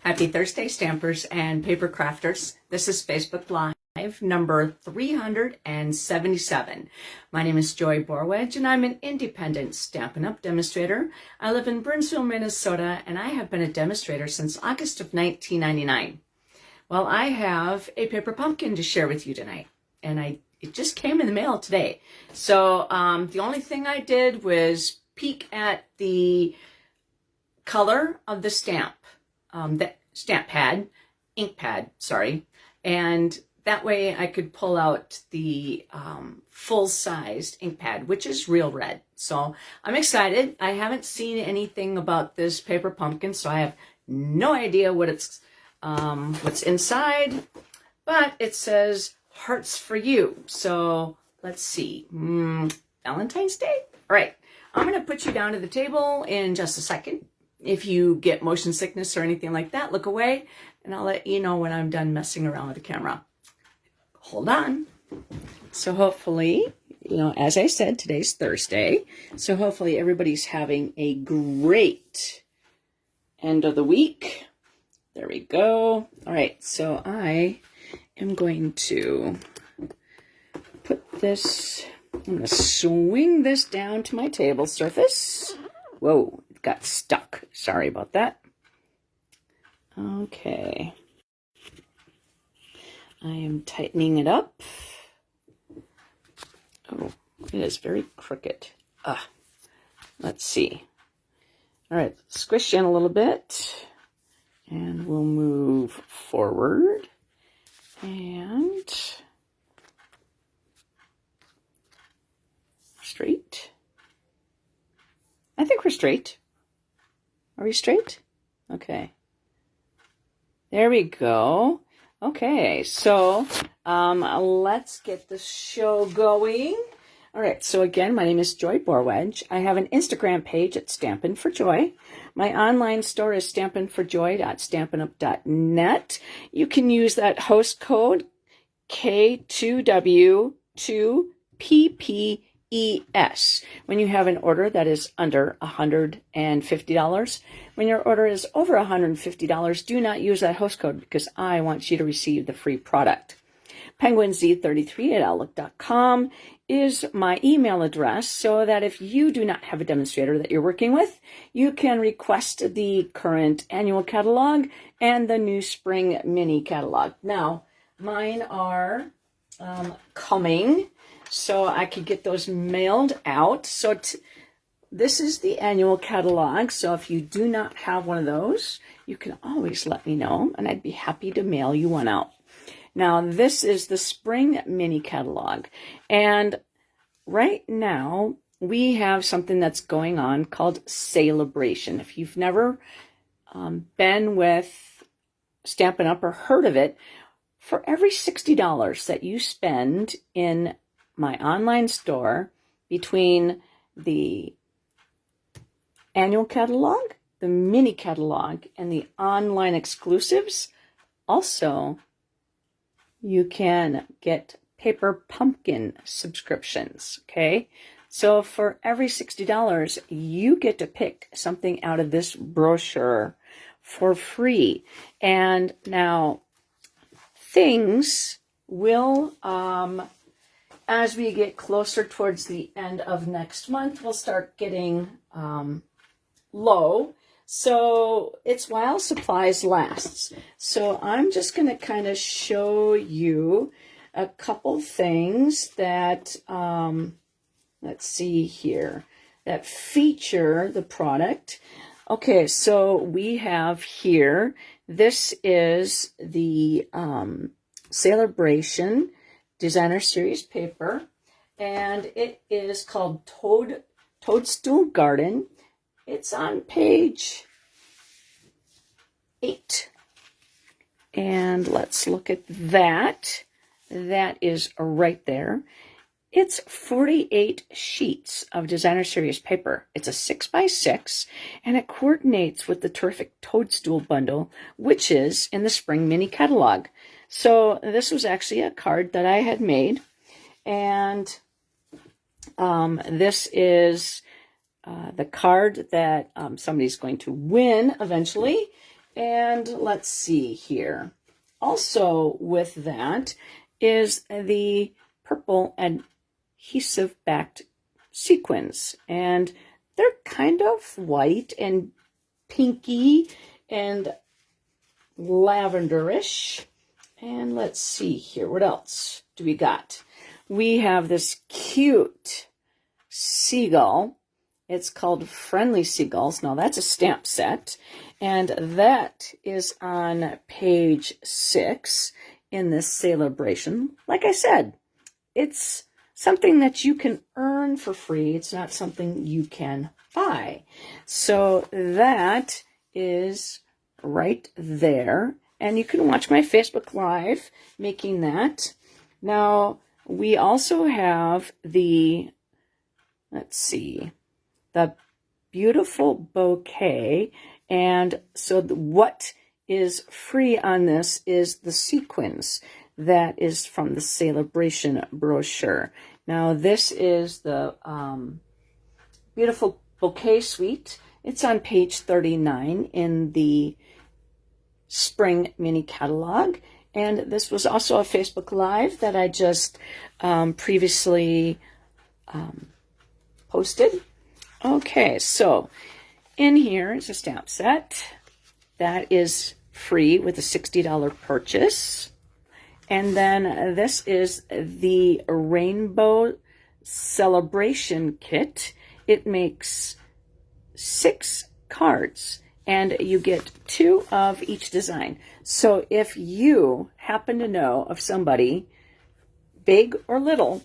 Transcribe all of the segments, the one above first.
Happy Thursday, Stampers and Paper Crafters. This is Facebook Live number 377. My name is Joy Borwedge, and I'm an independent Stampin' Up! Demonstrator. I live in Burnsville, Minnesota, and I have been a demonstrator since August of 1999. Well, I have a paper pumpkin to share with you tonight, and it just came in the mail today. So the only thing I did was peek at the color of the stamp. The stamp pad, ink pad, sorry. And that way I could pull out the full-sized ink pad, which is real red. So I'm excited. I haven't seen anything about this paper pumpkin, so I have no idea what's inside, but it says hearts for you. So let's see, Valentine's Day? All right, I'm gonna put you down to the table in just a second. If you get motion sickness or anything like that, look away, and I'll let you know when I'm done messing around with the camera. Hold on. So hopefully, as I said, today's Thursday. So hopefully everybody's having a great end of the week. There we go. All right, so I am going to put this, I'm going to swing this down to my table surface. Whoa. Got stuck. Sorry about that. Okay. I am tightening it up. Oh, it is very crooked. Let's see. All right, squish in a little bit, and we'll move forward. And straight. I think we're straight. Are we straight? Okay. There we go. Okay, so let's get the show going. All right, so again, my name is Joy Borwedge. I have an Instagram page at Stampin' for Joy. My online store is stampinforjoy.stampinup.net. You can use that host code K2W2PPES when you have an order that is under $150. When your order is over $150, do not use that host code because I want you to receive the free product. penguinz33@outlook.com is my email address, so that if you do not have a demonstrator that you're working with, you can request the current annual catalog and the new spring mini catalog. Now, mine are coming, so I could get those mailed out. So this is the annual catalog. So if you do not have one of those, you can always let me know, and I'd be happy to mail you one out. Now, this is the spring mini catalog. And right now, we have something that's going on called Celebration. If you've never been with Stampin' Up! Or heard of it, for every $60 that you spend in my online store between the annual catalog, the mini catalog, and the online exclusives, also you can get paper pumpkin subscriptions, okay? So for every $60, you get to pick something out of this brochure for free. And now things will, as we get closer towards the end of next month, we'll start getting low. So it's while supplies lasts. So I'm just going to kind of show you a couple things that, let's see here, that feature the product. Okay, so we have here, this is the Celebration Designer Series paper, and it is called Toadstool Garden. It's on page 8. And let's look at that. That is right there. It's 48 sheets of Designer Series paper. It's a 6x6, and it coordinates with the terrific Toadstool bundle, which is in the Spring Mini Catalog. So this was actually a card that I had made, and this is the card that somebody's going to win eventually. And let's see here. Also with that is the purple adhesive backed sequins. And they're kind of white and pinky and lavenderish. And let's see here. What else do we got? We have this cute seagull. It's called Friendly Seagulls. Now that's a stamp set. And that is on page 6 in this celebration. Like I said, it's something that you can earn for free. It's not something you can buy. So that is right there. And you can watch my Facebook Live making that. Now, we also have the, let's see, the beautiful bouquet. And so what is free on this is the sequins that is from the celebration brochure. Now, this is the beautiful bouquet suite. It's on page 39 in the spring mini catalog. And this was also a Facebook Live that I just previously posted. Okay, so in here is a stamp set that is free with a $60 purchase. And then this is the Rainbow Celebration Kit. It makes 6 cards, and you get 2 of each design. So if you happen to know of somebody, big or little,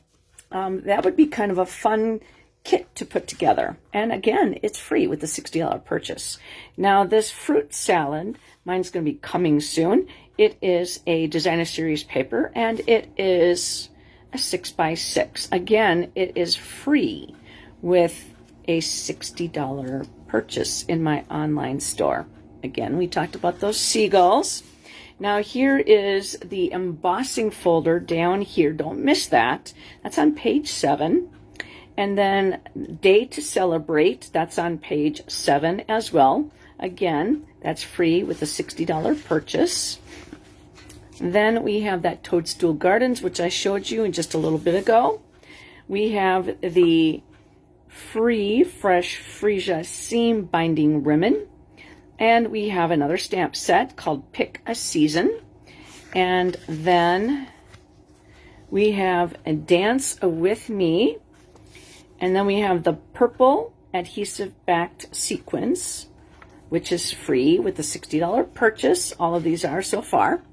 that would be kind of a fun kit to put together. And again, it's free with the $60 purchase. Now, this fruit salad, mine's going to be coming soon. It is a designer series paper, and it is a 6x6. Again, it is free with a $60 purchase in my online store. Again, we talked about those seagulls. Now, here is the embossing folder down here. Don't miss that. That's on page 7. And then Day to Celebrate, that's on page 7 as well. Again, that's free with a $60 purchase. Then we have that Toadstool Gardens, which I showed you in just a little bit ago. We have the free Fresh Freesia seam binding ribbon. And we have another stamp set called Pick a Season. And then we have a Dance With Me. And then we have the purple adhesive backed sequins, which is free with the $60 purchase. All of these are so far.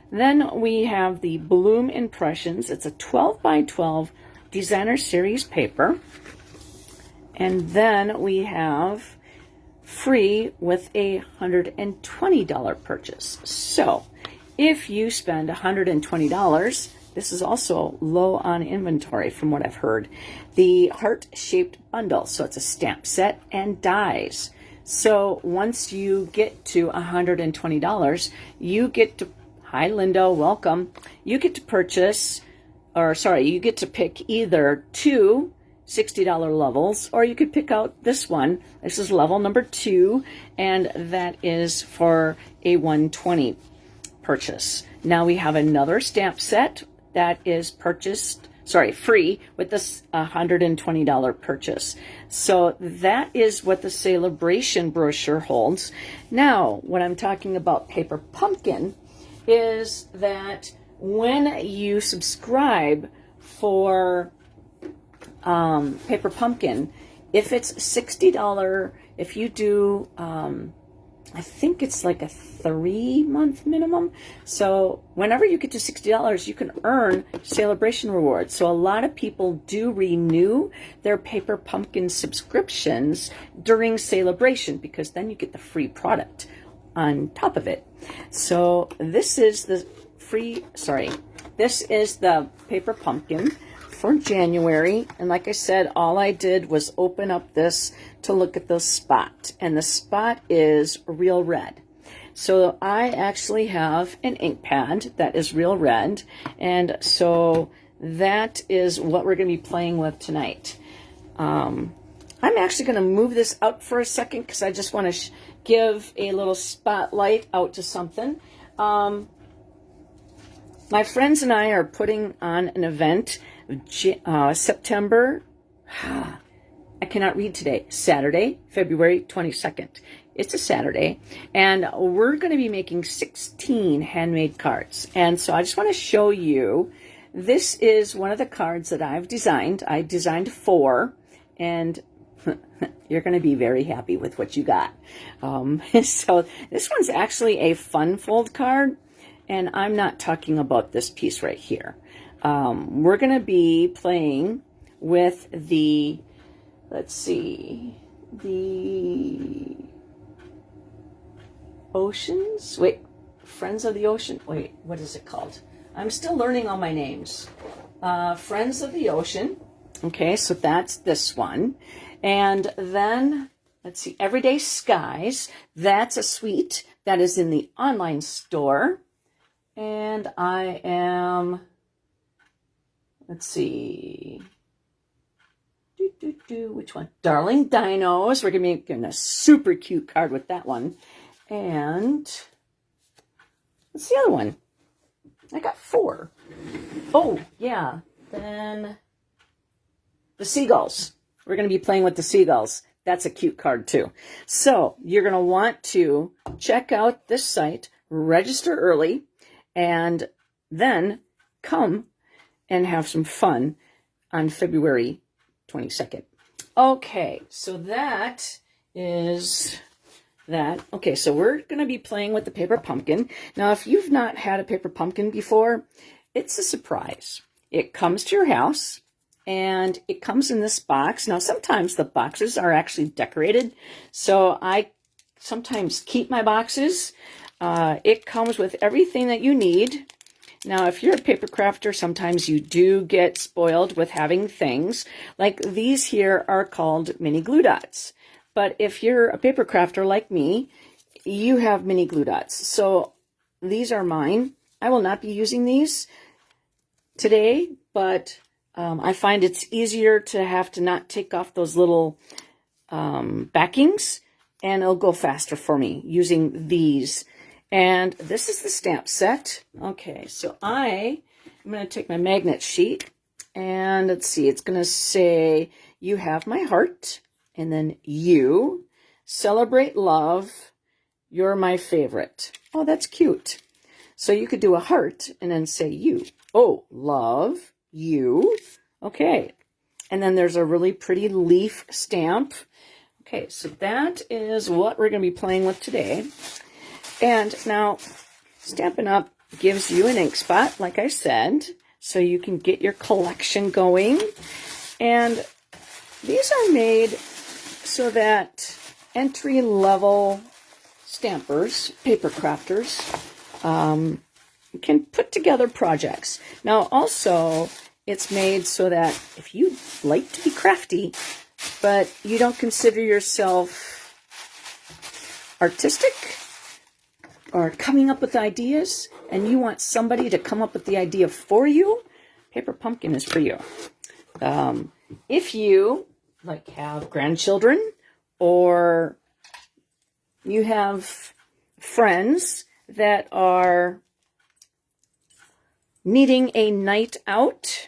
Then we have the Bloom Impressions. It's a 12 by 12 designer series paper. And then we have free with a $120 purchase. So if you spend $120, this is also low on inventory from what I've heard. The heart-shaped bundle. So it's a stamp set and dies. So once you get to $120, you get to, hi Linda, welcome. You get to purchase, you get to pick either 2 $60 levels, or you could pick out this one. This is level number 2, and that is for a $120 purchase. Now we have another stamp set that is free with this $120 purchase. So that is what the celebration brochure holds. Now, when I'm talking about Paper Pumpkin, is that when you subscribe for Paper Pumpkin, if it's $60, if you do, I think it's like a 3-month minimum. So whenever you get to $60, you can earn celebration rewards. So a lot of people do renew their Paper Pumpkin subscriptions during celebration, because then you get the free product on top of it. So this is the Paper Pumpkin for January. And like I said, all I did was open up this to look at the spot, and the spot is real red. So I actually have an ink pad that is real red, and so that is what we're going to be playing with tonight. I'm actually going to move this out for a second because I just want to give a little spotlight out to something. My friends and I are putting on an event September, I cannot read today, Saturday, February 22nd. It's a Saturday, and we're going to be making 16 handmade cards. And so I just want to show you, this is one of the cards that I've designed. I designed 4, and you're going to be very happy with what you got. So this one's actually a fun fold card, and I'm not talking about this piece right here. We're going to be playing with the, let's see, the oceans. Wait, Friends of the Ocean. Wait, what is it called? I'm still learning all my names. Friends of the Ocean. Okay, so that's this one. And then, let's see, Everyday Skies. That's a suite that is in the online store. And I am, let's see, which one? Darling Dinos. We're going to be making a super cute card with that one. And what's the other one? I got 4. Oh, yeah. Then the seagulls. We're going to be playing with the seagulls. That's a cute card too. So you're going to want to check out this site, register early, and then come and have some fun on February 22nd. Okay, so that is that. Okay, so we're going to be playing with the paper pumpkin. Now, if you've not had a paper pumpkin before, it's a surprise. It comes to your house, and it comes in this box. Now, sometimes the boxes are actually decorated, so I sometimes keep my boxes. It comes with everything that you need. Now, if you're a paper crafter, sometimes you do get spoiled with having things. Like these here are called mini glue dots. But if you're a paper crafter like me, you have mini glue dots. So these are mine. I will not be using these today, but I find it's easier to have to not take off those little backings, and it'll go faster for me using these. And this is the stamp set. Okay, so I'm going to take my magnet sheet, and let's see, it's going to say, you have my heart, and then you, celebrate love, you're my favorite. Oh, that's cute. So you could do a heart and then say you. Oh, love, you. Okay, and then there's a really pretty leaf stamp. Okay, so that is what we're going to be playing with today. And now, Stampin' Up! Gives you an ink spot, like I said, so you can get your collection going. And these are made so that entry-level stampers, paper crafters, can put together projects. Now, also, it's made so that if you like to be crafty, but you don't consider yourself artistic, or coming up with ideas, and you want somebody to come up with the idea for you, Paper Pumpkin is for you. If you like have grandchildren, or you have friends that are needing a night out,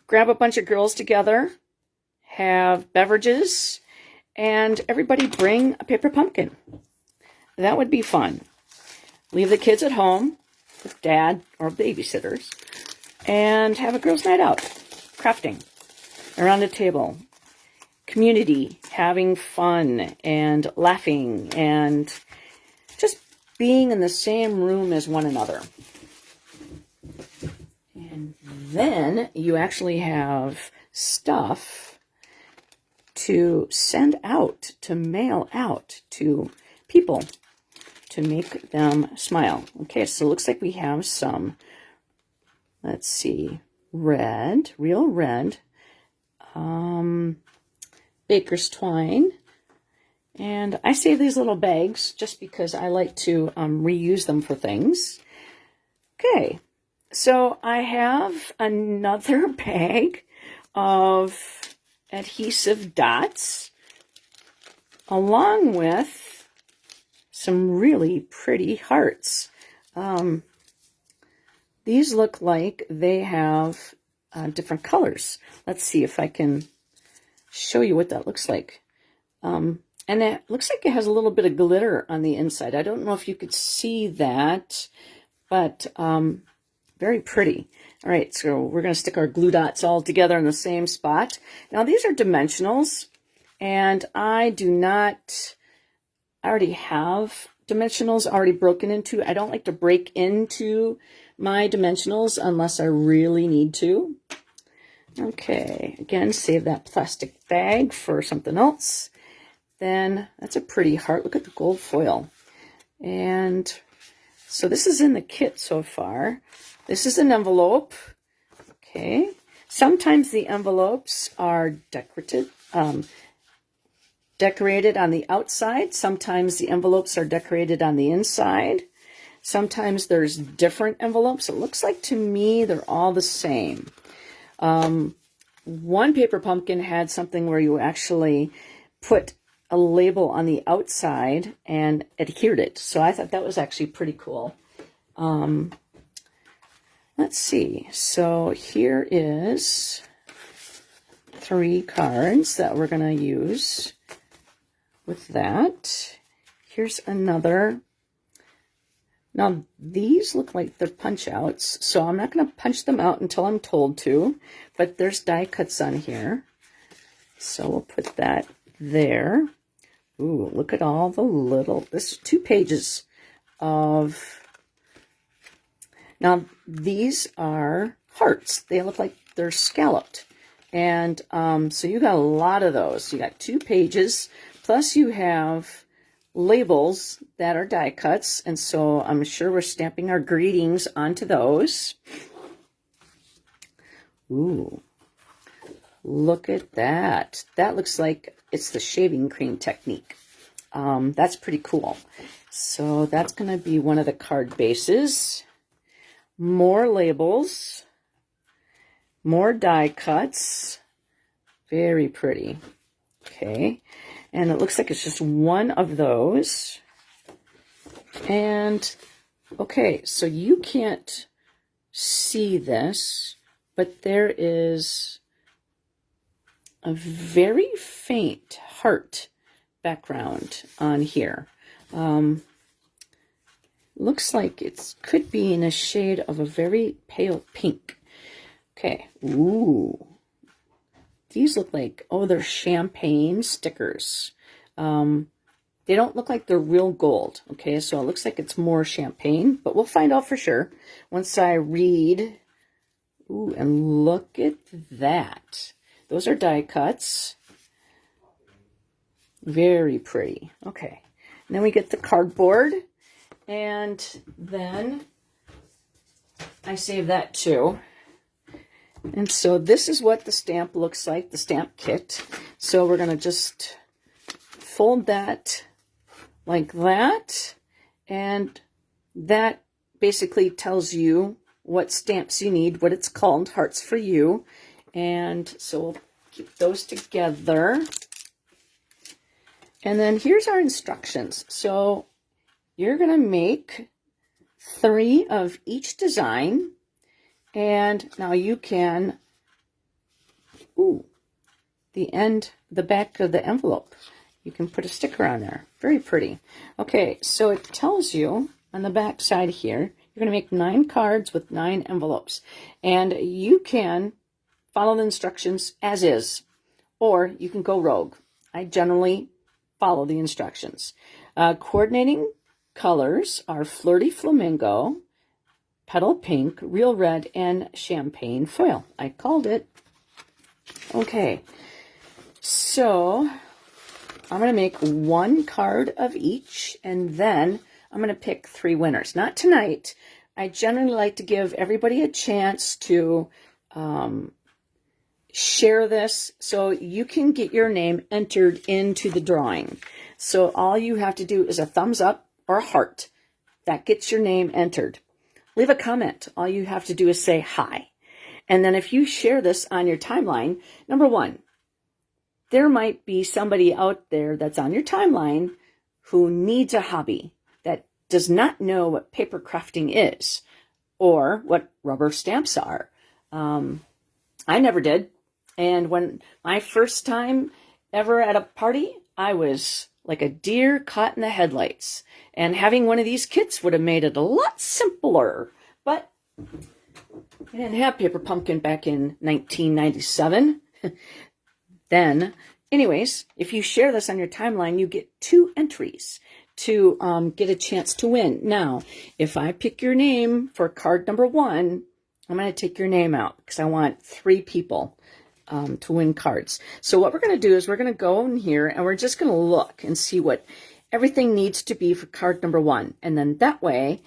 grab a bunch of girls together, have beverages, and everybody bring a paper pumpkin. That would be fun. Leave the kids at home with dad or babysitters and have a girls' night out, crafting around a table. Community, having fun and laughing and just being in the same room as one another. And then you actually have stuff to send out, to mail out to people, to make them smile. Okay, so it looks like we have some, let's see, red, real red, baker's twine, and I save these little bags just because I like to reuse them for things. Okay, so I have another bag of adhesive dots, along with some really pretty hearts. These look like they have different colors. Let's see if I can show you what that looks like. And it looks like it has a little bit of glitter on the inside. I don't know if you could see that, but very pretty. All right, so we're going to stick our glue dots all together in the same spot. Now, these are dimensionals, and I already have dimensionals already broken into. I don't like to break into my dimensionals unless I really need to. Okay, again, save that plastic bag for something else. Then that's a pretty heart. Look at the gold foil. And so this is in the kit so far. This is an envelope. Okay. Sometimes the envelopes are decorated on the outside. Sometimes the envelopes are decorated on the inside. Sometimes there's different envelopes. It looks like to me they're all the same. One paper pumpkin had something where you actually put a label on the outside and adhered it. So I thought that was actually pretty cool. Let's see. So here is 3 cards that we're going to use with that. Here's another. Now, these look like they're punch outs, so I'm not going to punch them out until I'm told to, but there's die cuts on here. So we'll put that there. Ooh, look at all the little, this is 2 pages of, now these are hearts. They look like they're scalloped. And so you got a lot of those. You got 2 pages, plus you have labels that are die cuts. And so I'm sure we're stamping our greetings onto those. Ooh, look at that. That looks like it's the shaving cream technique. That's pretty cool. So that's going to be one of the card bases. More labels. More die cuts. Very pretty. Okay. And it looks like it's just one of those. And, okay, so you can't see this, but there is a very faint heart background on here. Looks like it could be in a shade of a very pale pink. Okay, ooh. These look like, oh, they're champagne stickers. They don't look like they're real gold. Okay, so it looks like it's more champagne, but we'll find out for sure once I read. Ooh, and look at that. Those are die cuts. Very pretty. Okay, and then we get the cardboard, and then I save that too. And so this is what the stamp looks like, the stamp kit. So we're going to just fold that like that. And that basically tells you what stamps you need, what it's called, Hearts for You. And so we'll keep those together. And then here's our instructions. So you're going to make 3 of each design. And now you can, ooh, the back of the envelope, you can put a sticker on there. Very pretty. Okay, so it tells you on the back side here, you're going to make 9 cards with 9 envelopes. And you can follow the instructions as is, or you can go rogue. I generally follow the instructions. Coordinating colors are Flirty Flamingo, Petal Pink, Real Red, and Champagne Foil. I called it. Okay, so I'm going to make 1 card of each, and then I'm going to pick 3 winners. Not tonight. I generally like to give everybody a chance to share this so you can get your name entered into the drawing. So all you have to do is a thumbs up or a heart. That gets your name entered. Leave a comment. All you have to do is say hi. And then if you share this on your timeline, number 1, there might be somebody out there that's on your timeline who needs a hobby, that does not know what paper crafting is or what rubber stamps are. I never did. And when my first time ever at a party, I was like a deer caught in the headlights. And having one of these kits would have made it a lot simpler. But I didn't have Paper Pumpkin back in 1997. Then, anyways, if you share this on your timeline, you get 2 entries to get a chance to win. Now, if I pick your name for card number 1, I'm going to take your name out because I want 3 people to win cards. So what we're going to do is we're going to go in here and we're just going to look and see what everything needs to be for card number 1. And then that way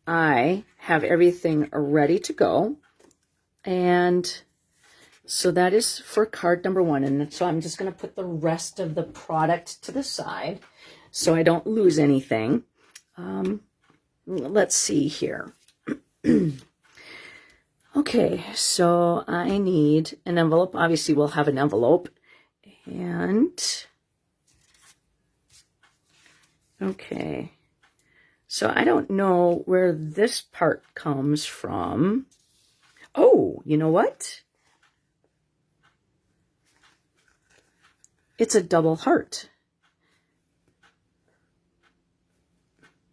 I have everything ready to go. And so that is for card number 1. And so I'm just going to put the rest of the product to the side so I don't lose anything. Let's see here. Okay, so I need an envelope. Obviously, we'll have an envelope. And, okay. So I don't know where this part comes from. Oh, you know what? It's a double heart.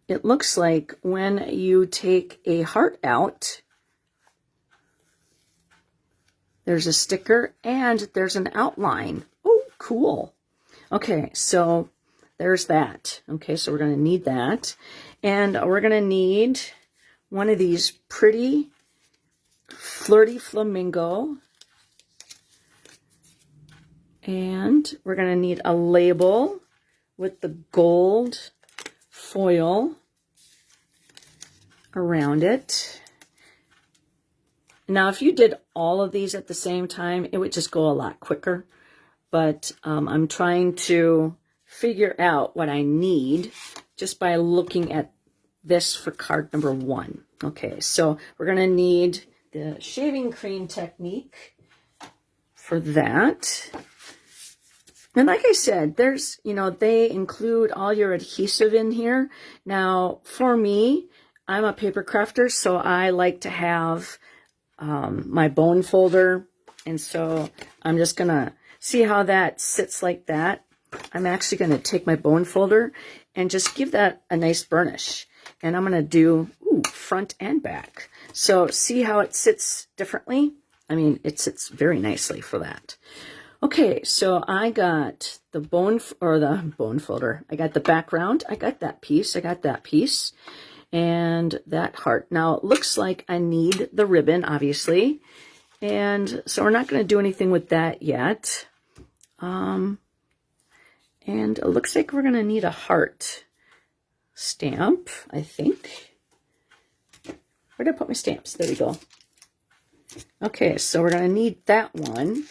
It looks like when you take a heart out, there's a sticker and there's an outline. Oh, cool. Okay, so there's that. Okay, so we're going to need that. And we're going to need one of these pretty flirty flamingo. And we're going to need a label with the gold foil around it. Now, if you did all of these at the same time, it would just go a lot quicker. But I'm trying to figure out what I need just by looking at this for card number 1. Okay, so we're going to need the shaving cream technique for that. And like I said, there's, they include all your adhesive in here. Now, for me, I'm a paper crafter, so I like to have my bone folder, and so I'm just gonna see how that sits like that. I'm actually gonna take my bone folder and just give that a nice burnish, and I'm gonna do front and back. So see how it sits differently? I mean, it sits very nicely for that. Okay, so I got the bone folder. I got the background. I got that piece. And that heart. Now, it looks like I need the ribbon, obviously. And so we're not going to do anything with that yet. And it looks like we're going to need a heart stamp, I think. Where did I put my stamps? There we go. Okay, so we're going to need that one.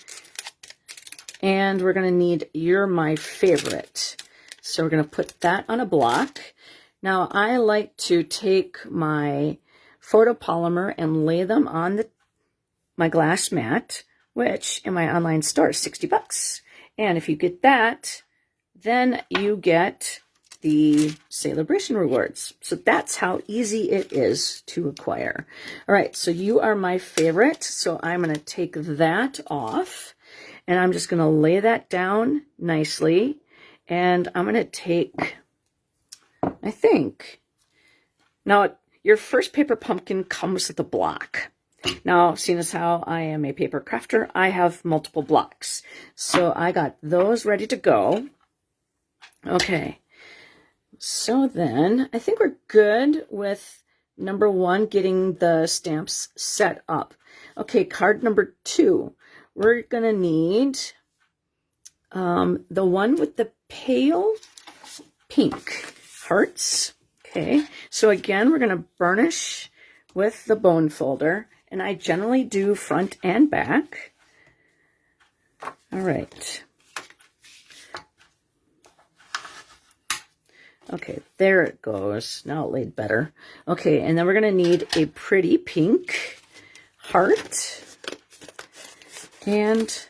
And we're going to need You're My Favorite. So we're going to put that on a block. Now, I like to take my photopolymer and lay them on my glass mat, which in my online store is $60. And if you get that, then you get the Celebration rewards. So that's how easy it is to acquire. All right, so You Are My Favorite. So I'm going to take that off, and I'm just going to lay that down nicely. And I'm going to take, I think, now your first paper pumpkin comes with a block. Now, seeing as how I am a paper crafter, I have multiple blocks. So I got those ready to go. Okay, so then I think we're good with number 1, getting the stamps set up. Okay, card number 2. We're going to need the one with the pale pink hearts. Okay, so again, we're going to burnish with the bone folder, and I generally do front and back. All right. Okay, there it goes. Now it laid better. Okay, and then we're going to need a pretty pink heart. And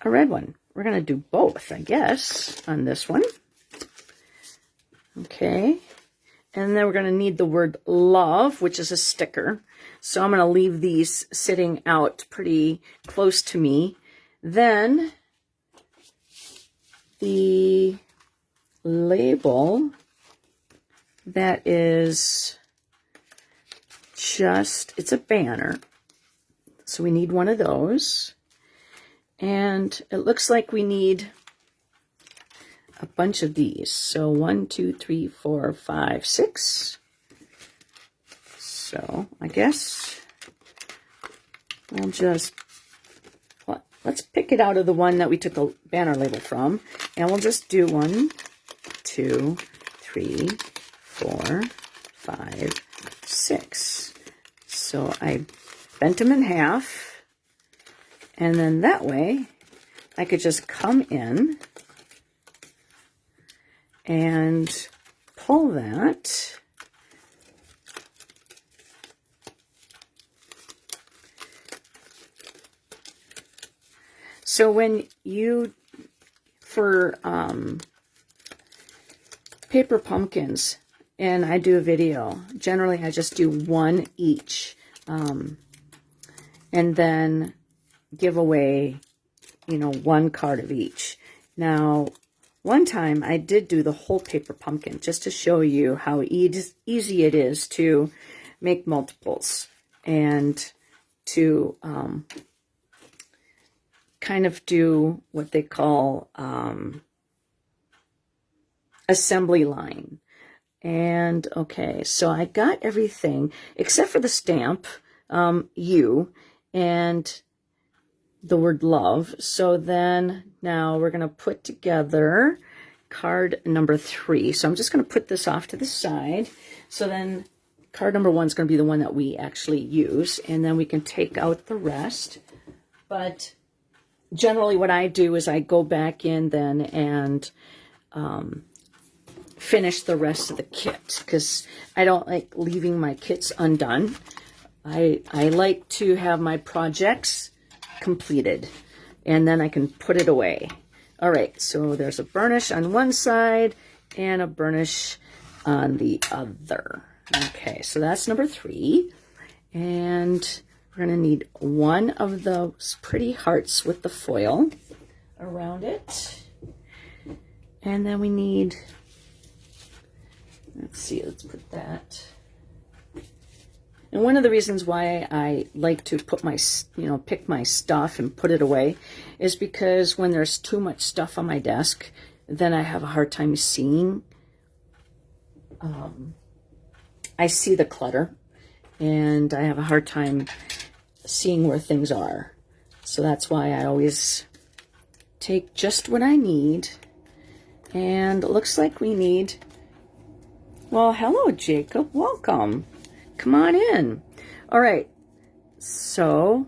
a red one. We're going to do both, I guess, on this one. Okay. And then we're going to need the word love, which is a sticker. So I'm going to leave these sitting out pretty close to me. Then the label that is just, it's a banner. So we need one of those. And it looks like we need a bunch of these. So 1, 2, 3, 4, 5, 6. So I guess we'll just, let's pick it out of the one that we took the banner label from. And we'll just do 1, 2, 3, 4, 5, 6. So I bent them in half. And then that way I could just come in and pull that. So when you, for paper pumpkins, and I do a video, generally I just do one each, and then give away, you know, one card of each. Now, one time I did do the whole paper pumpkin just to show you how easy it is to make multiples and to kind of do what they call assembly line. And okay, so I got everything except for the stamp, U, and the word love. So then now we're going to put together card number 3. So I'm just going to put this off to the side. So then card number 1 is going to be the one that we actually use, and then we can take out the rest. But generally what I do is I go back in then and finish the rest of the kit, because I don't like leaving my kits undone. I like to have my projects completed, and then I can put it away. All right, so there's a burnish on one side and a burnish on the other. Okay, so that's number 3. And we're going to need one of those pretty hearts with the foil around it. And then we need, let's see, let's put that. And one of the reasons why I like to put my, pick my stuff and put it away is because when there's too much stuff on my desk, then I have a hard time seeing. I see the clutter, and I have a hard time seeing where things are. So that's why I always take just what I need. And it looks like we need, well, hello, Jacob. Welcome. Come on in. All right, so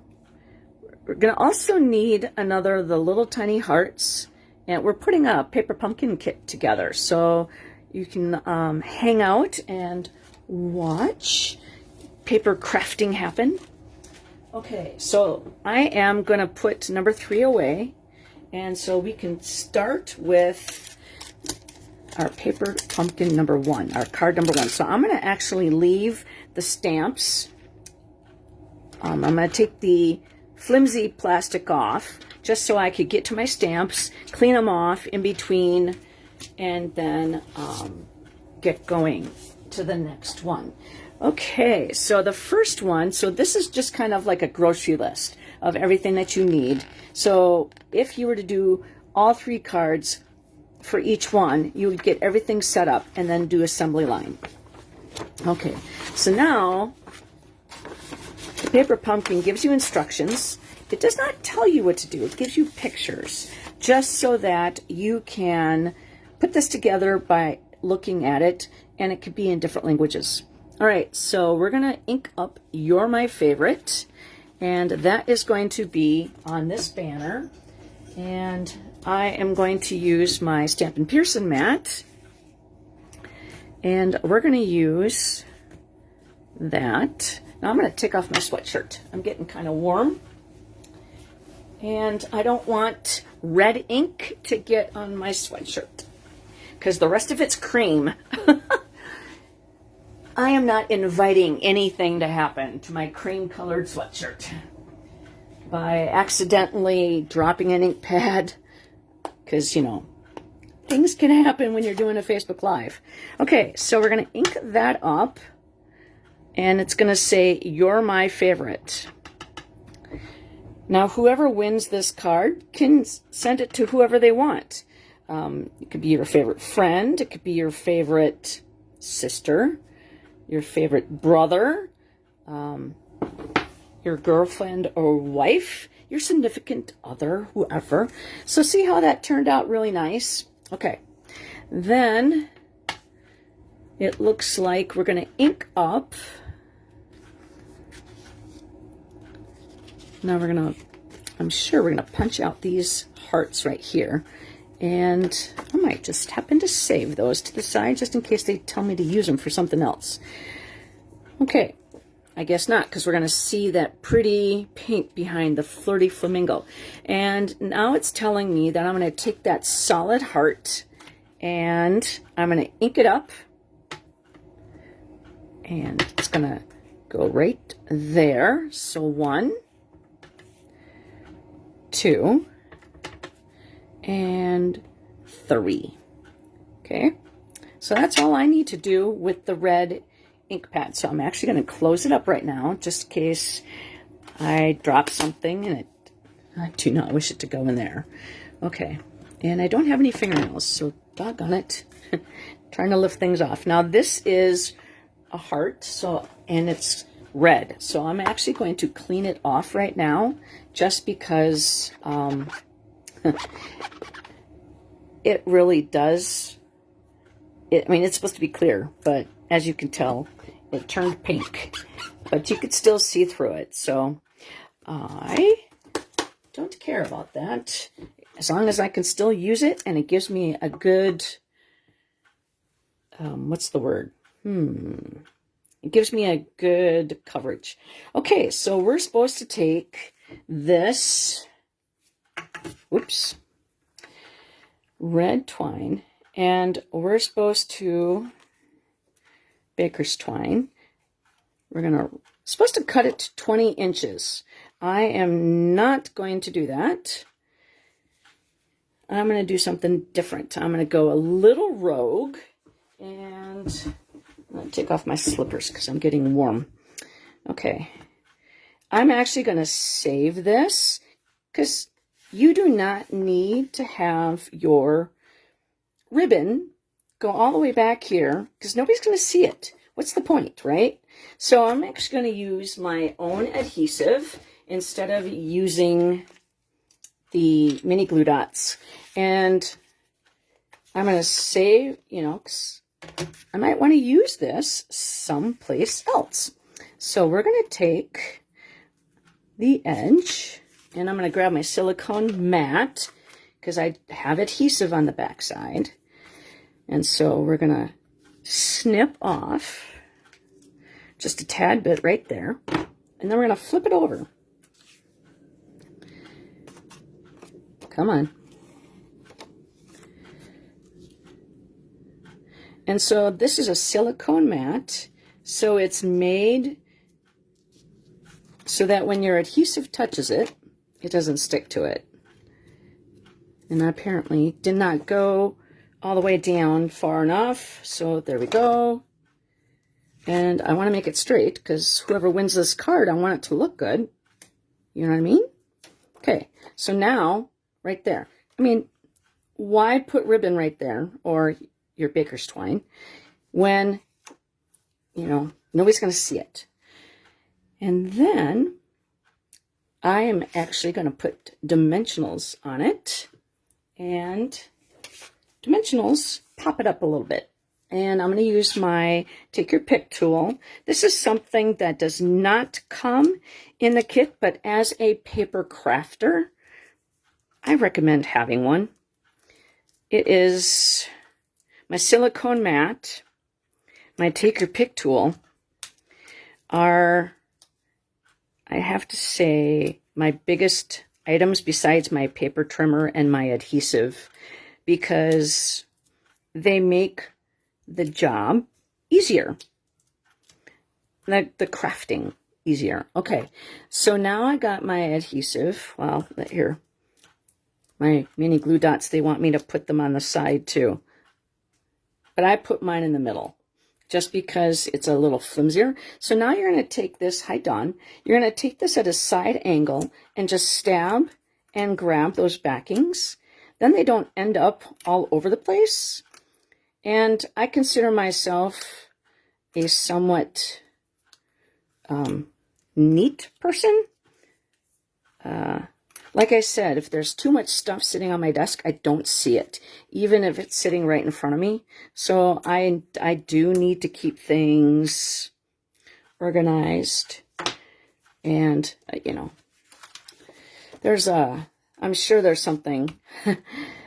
we're going to also need another of the little tiny hearts, and we're putting a paper pumpkin kit together, so you can hang out and watch paper crafting happen. Okay, so I am going to put number 3 away, and so we can start with our paper pumpkin number 1, our card number 1. So I'm going to actually leave the stamps. I'm going to take the flimsy plastic off just so I could get to my stamps, clean them off in between, and then get going to the next one. Okay, so the first one, so this is just kind of like a grocery list of everything that you need. So if you were to do all 3 cards for each one, you would get everything set up and then do assembly line. Okay, so now the paper pumpkin gives you instructions. It does not tell you what to do. It gives you pictures just so that you can put this together by looking at it, and it could be in different languages. All right, so we're going to ink up You're My Favorite, and that is going to be on this banner. And I am going to use my Stampin' Pearson mat, and we're going to use that. Now I'm going to take off my sweatshirt. I'm getting kind of warm. And I don't want red ink to get on my sweatshirt because the rest of it's cream. I am not inviting anything to happen to my cream colored sweatshirt by accidentally dropping an ink pad, because, you know, things can happen when you're doing a Facebook Live. Okay, so we're going to ink that up, and it's going to say, "You're my favorite." Now, whoever wins this card can send it to whoever they want. It could be your favorite friend. It could be your favorite sister, your favorite brother, your girlfriend or wife, your significant other, whoever. So see how that turned out really nice? Okay. Then it looks like we're going to ink up. Now I'm sure we're going to punch out these hearts right here. And I might just happen to save those to the side just in case they tell me to use them for something else. Okay, I guess not, because we're going to see that pretty pink behind the flirty flamingo. And now it's telling me that I'm going to take that solid heart and I'm going to ink it up. And it's going to go right there. So 1, 2, and 3. Okay, so that's all I need to do with the red ink pad. So I'm actually going to close it up right now, just in case I drop something and I do not wish it to go in there. Okay, and I don't have any fingernails, so doggone it. Trying to lift things off. Now this is a heart, and it's red, so I'm actually going to clean it off right now, just because it really does. I mean, it's supposed to be clear, but as you can tell, it turned pink. But you could still see through it, so I don't care about that. As long as I can still use it, and it gives me a good, what's the word? It gives me a good coverage. Okay, so we're supposed to take this, whoops, red twine, and we're supposed to baker's twine. We're supposed to cut it to 20 inches. I am not going to do that. I'm going to do something different. I'm going to go a little rogue, and I'm going to take off my slippers because I'm getting warm. Okay. I'm actually going to save this because you do not need to have your ribbon go all the way back here because nobody's going to see it. What's the point, right? So I'm actually going to use my own adhesive instead of using the mini glue dots. And I'm going to save, you know, 'cause I might want to use this someplace else. So we're going to take the edge, and I'm going to grab my silicone mat because I have adhesive on the back side. And so we're going to snip off just a tad bit right there. And then we're going to flip it over. Come on. And so this is a silicone mat, so it's made so that when your adhesive touches it, it doesn't stick to it. And I apparently did not go all the way down far enough, so there we go. And I want to make it straight because whoever wins this card, I want it to look good. You know what I mean? Okay, so now, right there. I mean, why put ribbon right there, or your baker's twine, when, you know, nobody's going to see it? And then I am actually going to put dimensionals on it, and dimensionals pop it up a little bit. And I'm going to use my Take Your Pick tool. This is something that does not come in the kit, but as a paper crafter, I recommend having one. It is my silicone mat, my Take Your Pick tool are, I have to say, my biggest items besides my paper trimmer and my adhesive because they make the job easier, the crafting easier. Okay, so now I got my adhesive. Well, here, my mini glue dots, they want me to put them on the side too. But I put mine in the middle just because it's a little flimsier. So now you're going to take this, hi Dawn, you're going to take this at a side angle and just stab and grab those backings. Then they don't end up all over the place. And I consider myself a somewhat neat person. Like I said, if there's too much stuff sitting on my desk, I don't see it, even if it's sitting right in front of me. So I do need to keep things organized. And, you know, I'm sure there's something,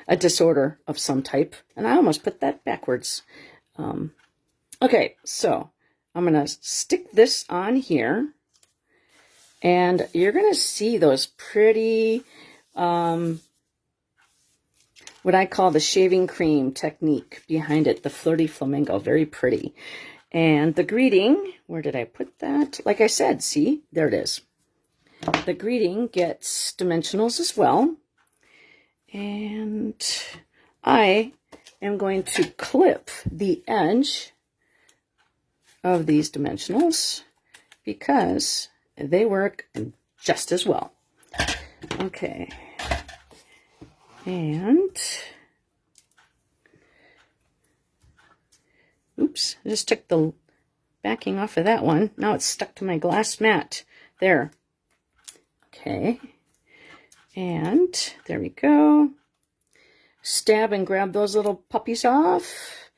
a disorder of some type. And I almost put that backwards. Okay, so I'm going to stick this on here. And you're going to see those pretty, what I call the shaving cream technique behind it, the flirty flamingo, very pretty. And the greeting, where did I put that? Like I said, see, there it is. The greeting gets dimensionals as well. And I am going to clip the edge of these dimensionals because they work just as well. Okay. And, oops, I just took the backing off of that one. Now it's stuck to my glass mat. There. Okay. And there we go. Stab and grab those little puppies off.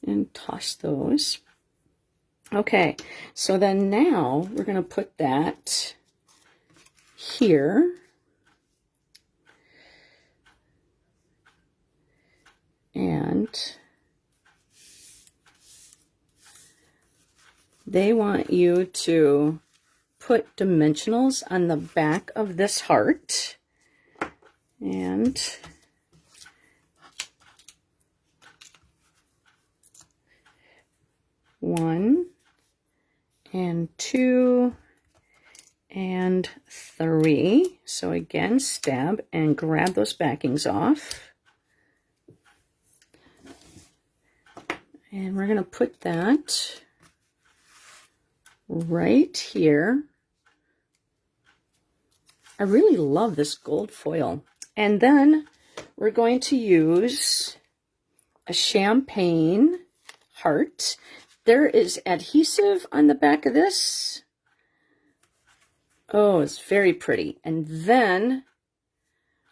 And toss those. Okay, so then now we're going to put that here. And they want you to put dimensionals on the back of this heart. And one, and 2, and 3. So again, stab and grab those backings off. And we're going to put that right here. I really love this gold foil. And then we're going to use a champagne heart. There is adhesive on the back of this. Oh, it's very pretty. And then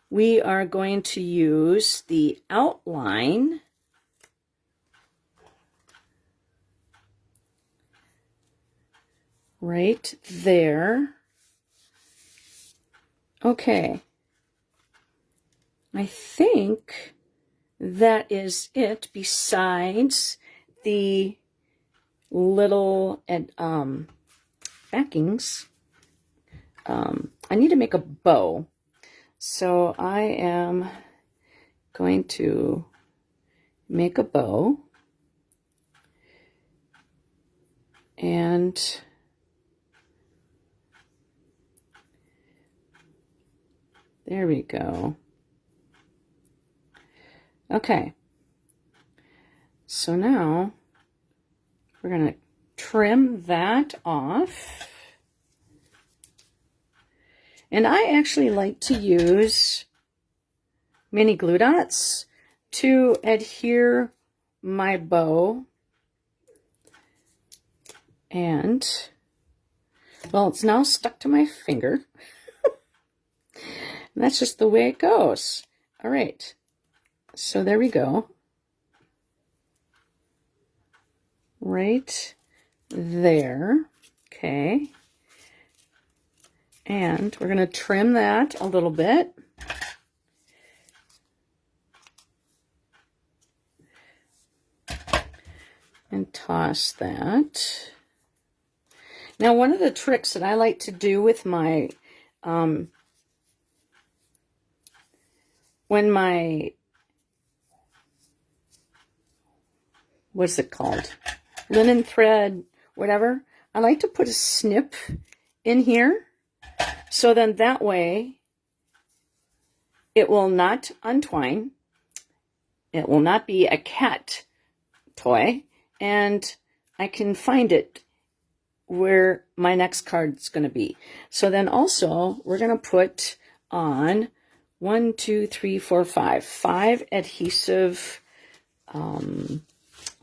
we are going to use the outline right there. Okay. I think that is it, besides the little backings. I need to make a bow, so I am going to make a bow, and there we go. Okay, so now we're going to trim that off. And I actually like to use mini glue dots to adhere my bow. And, well, it's now stuck to my finger. And that's just the way it goes. All right. So there we go. Right there. Okay. And we're going to trim that a little bit. And toss that. Now, one of the tricks that I like to do with my, when my, what's it called? Linen thread, whatever. I like to put a snip in here. So then that way it will not untwine. It will not be a cat toy. And I can find it where my next card is going to be. So then also we're going to put on 1, 2, 3, 4, 5 adhesive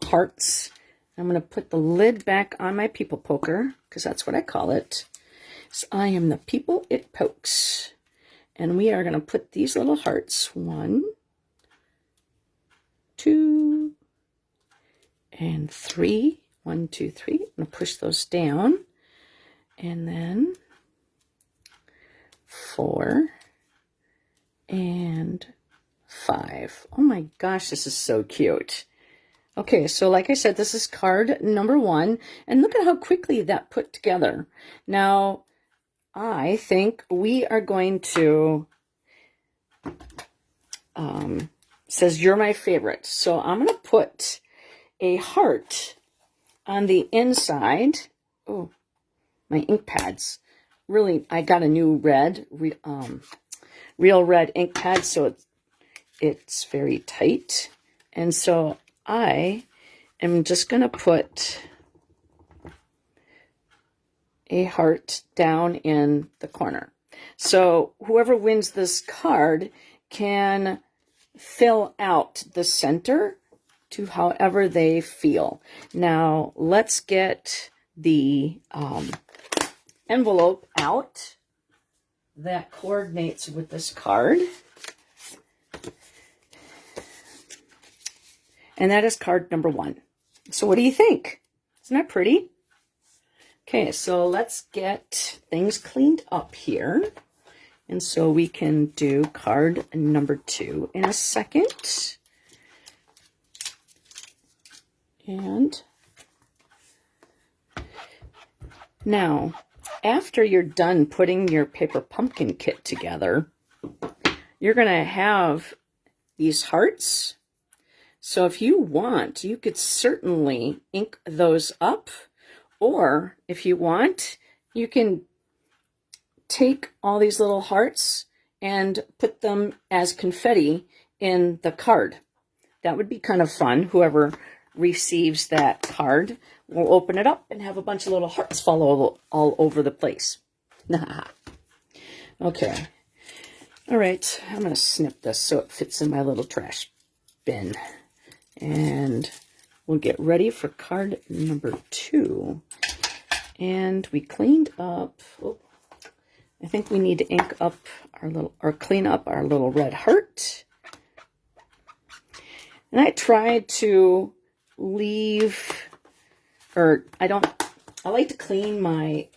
hearts. I'm going to put the lid back on my people poker because that's what I call it. So I am the people it pokes. And we are going to put these little hearts, 1, 2, and 3. 1, 2, 3. I'm going to push those down. And then 4 and 5. Oh my gosh, this is so cute. Okay, so like I said, this is card number 1. And look at how quickly that put together. Now, I think we are going to, says you're my favorite. So I'm going to put a heart on the inside. Oh, my ink pads. Really, I got a new red, real red ink pad, so it's very tight. And so I am just going to put a heart down in the corner. So whoever wins this card can fill out the center to however they feel. Now let's get the envelope out that coordinates with this card. And that is card number 1. So what do you think? Isn't that pretty? Okay, so let's get things cleaned up here. And so we can do card number 2 in a second. And now, after you're done putting your paper pumpkin kit together, you're going to have these hearts. So if you want, you could certainly ink those up. Or if you want, you can take all these little hearts and put them as confetti in the card. That would be kind of fun. Whoever receives that card will open it up and have a bunch of little hearts fall all over the place. Okay. All right. I'm going to snip this so it fits in my little trash bin. And we'll get ready for card number 2. And we cleaned up, I think we need to ink up our little, or clean up our little red heart. And I tried to leave, or I like to clean my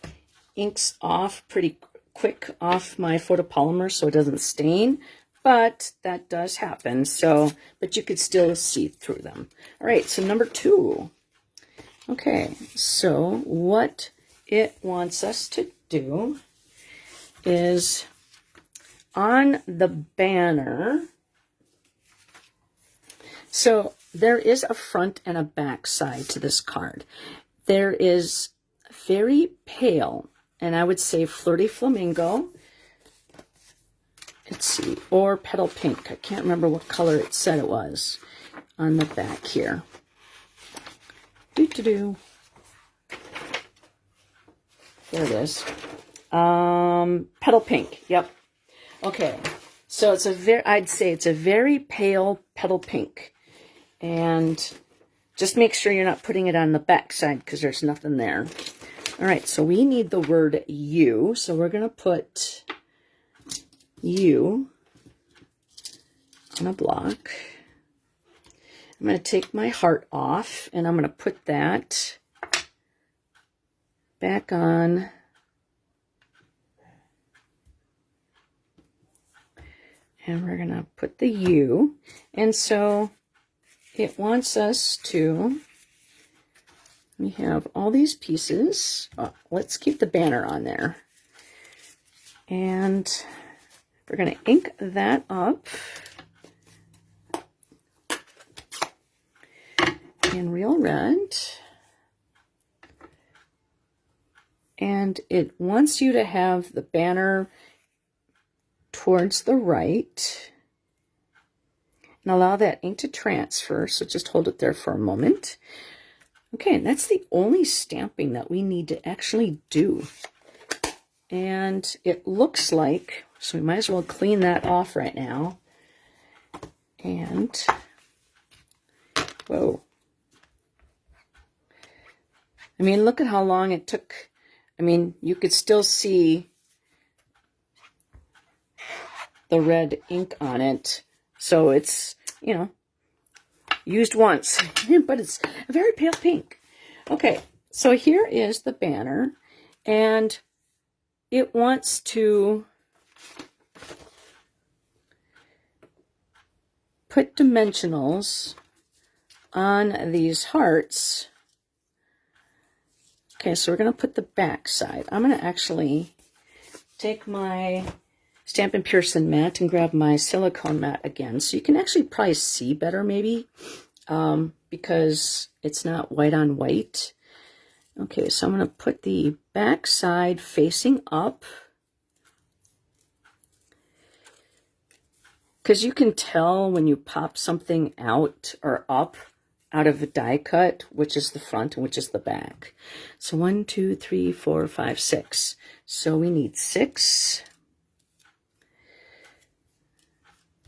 inks off pretty quick off my photopolymer so it doesn't stain. But that does happen, so, but you could still see through them. All right, so number 2. Okay, so what it wants us to do is on the banner. So there is a front and a back side to this card. There is very pale, and I would say Flirty Flamingo. Let's see, or Petal Pink. I can't remember what color it said it was on the back here. There it is. Petal Pink. Yep. Okay. So it's I'd say it's a very pale petal pink. And just make sure you're not putting it on the back side because there's nothing there. All right. So we need the word you. So we're going to put you on a block. I'm going to take my heart off and I'm going to put that back on and we're going to put the U. And so it wants us to We have all these pieces. Oh, let's keep the banner on there. And we're going to ink that up in Real Red. And it wants you to have the banner towards the right. And allow that ink to transfer, so just hold it there for a moment. Okay, and that's the only stamping that we need to actually do. And it looks like, so we might as well clean that off right now. And, whoa. I mean, look at how long it took. I mean, you could still see the red ink on it. So it's, you know, used once, but it's a very pale pink. Okay, so here is the banner, and it wants to put dimensionals on these hearts. Okay, so we're going to put the back side. I'm going to actually take my Stampin' Pearson mat and grab my silicone mat again. So you can actually probably see better maybe because it's not white on white. Okay, so I'm going to put the back side facing up. Because you can tell when you pop something out or up out of a die cut, which is the front and which is the back. So 1, 2, 3, 4, 5, 6. So we need 6.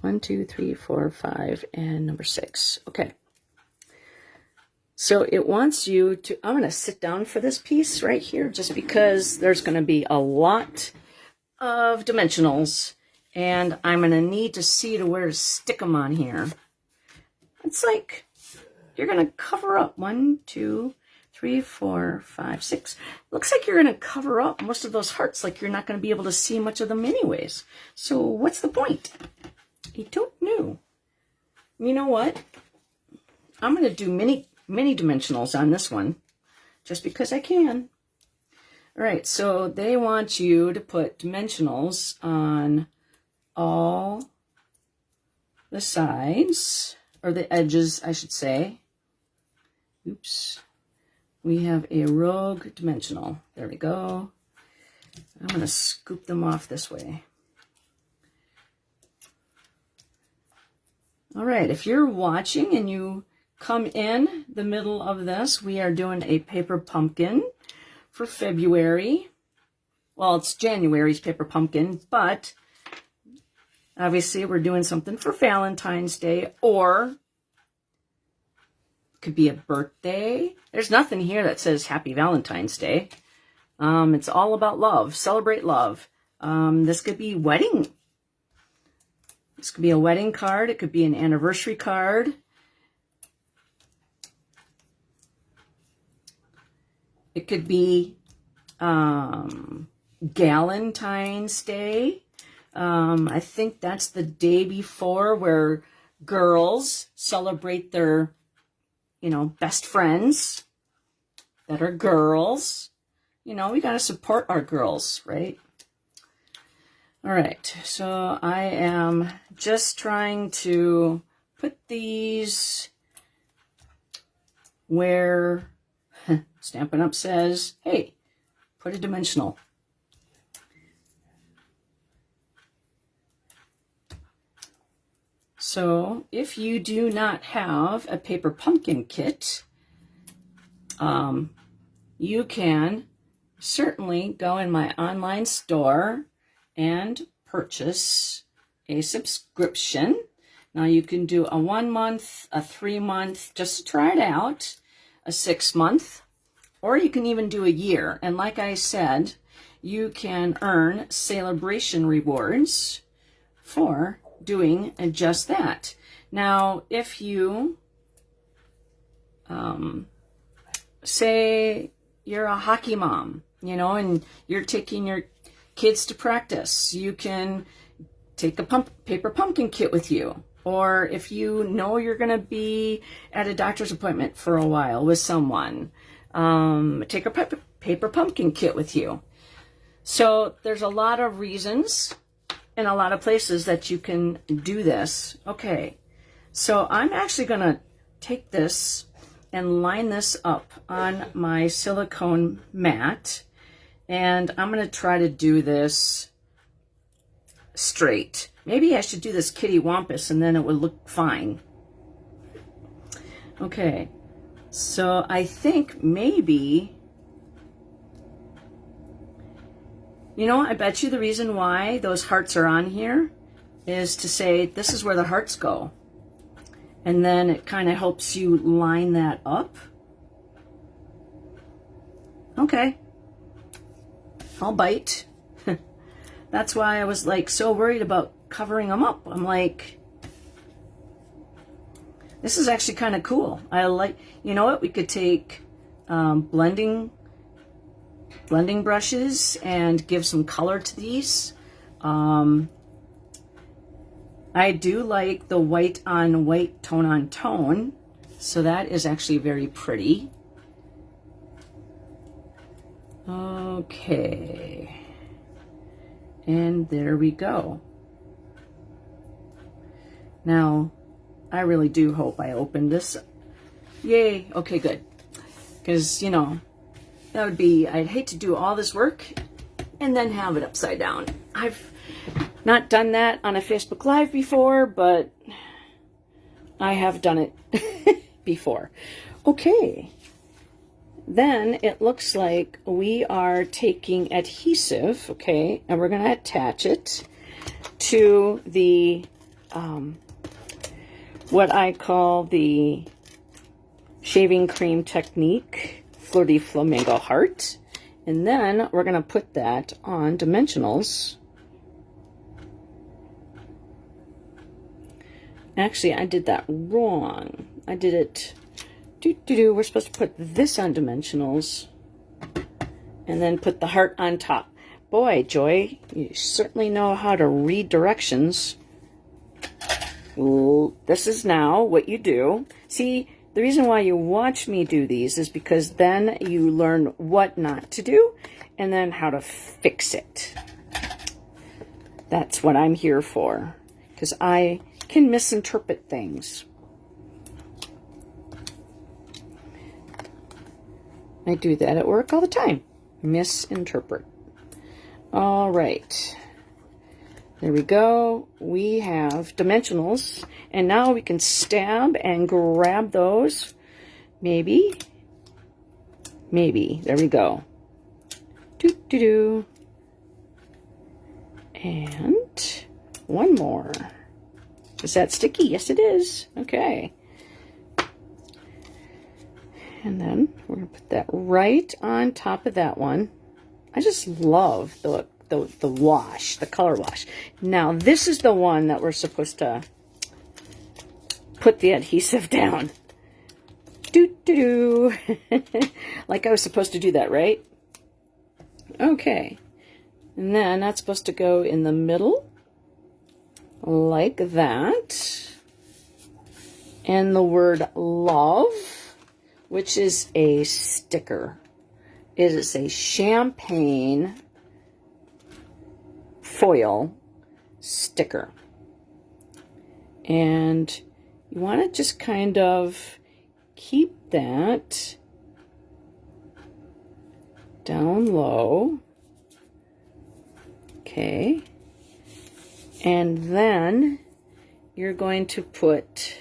1, 2, 3, 4, 5, and number 6. Okay. So it wants you to, I'm going to sit down for this piece right here just because there's going to be a lot of dimensionals and I'm going to need to see to where to stick them on here. It's like you're going to cover up 1, 2, 3, 4, 5, 6. Looks like you're going to cover up most of those hearts like you're not going to be able to see much of them anyways. So what's the point? I don't know. You know what? I'm going to do mini dimensionals on this one just because I can. All right, so they want you to put dimensionals on all the sides, or the edges, I should say. Oops. We have a rogue dimensional. There we go. I'm going to scoop them off this way. All right, if you're watching and you come in the middle of this, we are doing a paper pumpkin for February. Well, it's January's paper pumpkin, but obviously we're doing something for Valentine's Day, or it could be a birthday. There's nothing here that says Happy Valentine's Day. It's all about love. Celebrate love. This could be wedding. This could be a wedding card. It could be an anniversary card. It could be Galentine's Day. I think that's the day before where girls celebrate their, you know, best friends that are girls. You know, we got to support our girls, right? All right, so I am just trying to put these where Stampin' Up! Says, hey, put a dimensional. So if you do not have a paper pumpkin kit, you can certainly go in my online store and purchase a subscription. Now you can do a 1 month, a 3 month, just to try it out, a 6 month, or you can even do a year. And like I said, you can earn celebration rewards for doing just that. Now, if you say you're a hockey mom, you know, and you're taking your kids to practice, you can take a paper pumpkin kit with you. Or if you know you're going to be at a doctor's appointment for a while with someone, take a paper pumpkin kit with you. So there's a lot of reasons and a lot of places that you can do this. Okay, so I'm actually going to take this and line this up on my silicone mat. And I'm going to try to do this straight. Maybe I should do this kitty wampus and then it would look fine. Okay, so I think maybe, you know, I bet you the reason why those hearts are on here is to say this is where the hearts go. And then it kind of helps you line that up. Okay, I'll bite. That's why I was like so worried about covering them up. I'm like, this is actually kind of cool. I like, you know what? We could take blending brushes and give some color to these. I do like the white on white, tone on tone. So that is actually very pretty. Okay. And there we go. Now, I really do hope I opened this. Yay. Okay, good. Because, you know, that would be, I'd hate to do all this work and then have it upside down. I've not done that on a Facebook Live before, but I have done it before. Okay. Then it looks like we are taking adhesive, okay, and we're going to attach it to the, what I call the Shaving Cream Technique Flirty Flamingo Heart. And then we're going to put that on dimensionals. Actually, I did that wrong. I did it... We're supposed to put this on dimensionals and then put the heart on top. Boy, Joy, you certainly know how to read directions. Ooh, this is now what you do. See, the reason why you watch me do these is because then you learn what not to do and then how to fix it. That's what I'm here for, because I can misinterpret things. I do that at work all the time. Misinterpret. All right. There we go. We have dimensionals. And now we can stab and grab those. Maybe. Maybe. There we go. Doo-doo-doo. And one more. Is that sticky? Yes, it is. Okay. And then we're going to put that right on top of that one. I just love the wash, the color wash. Now, this is the one that we're supposed to put the adhesive down. Doo-doo-doo. Like I was supposed to do that, right? Okay. And then that's supposed to go in the middle, like that. And the word love, which is a sticker. It is a champagne foil sticker. And you want to just kind of keep that down low. Okay. And then you're going to put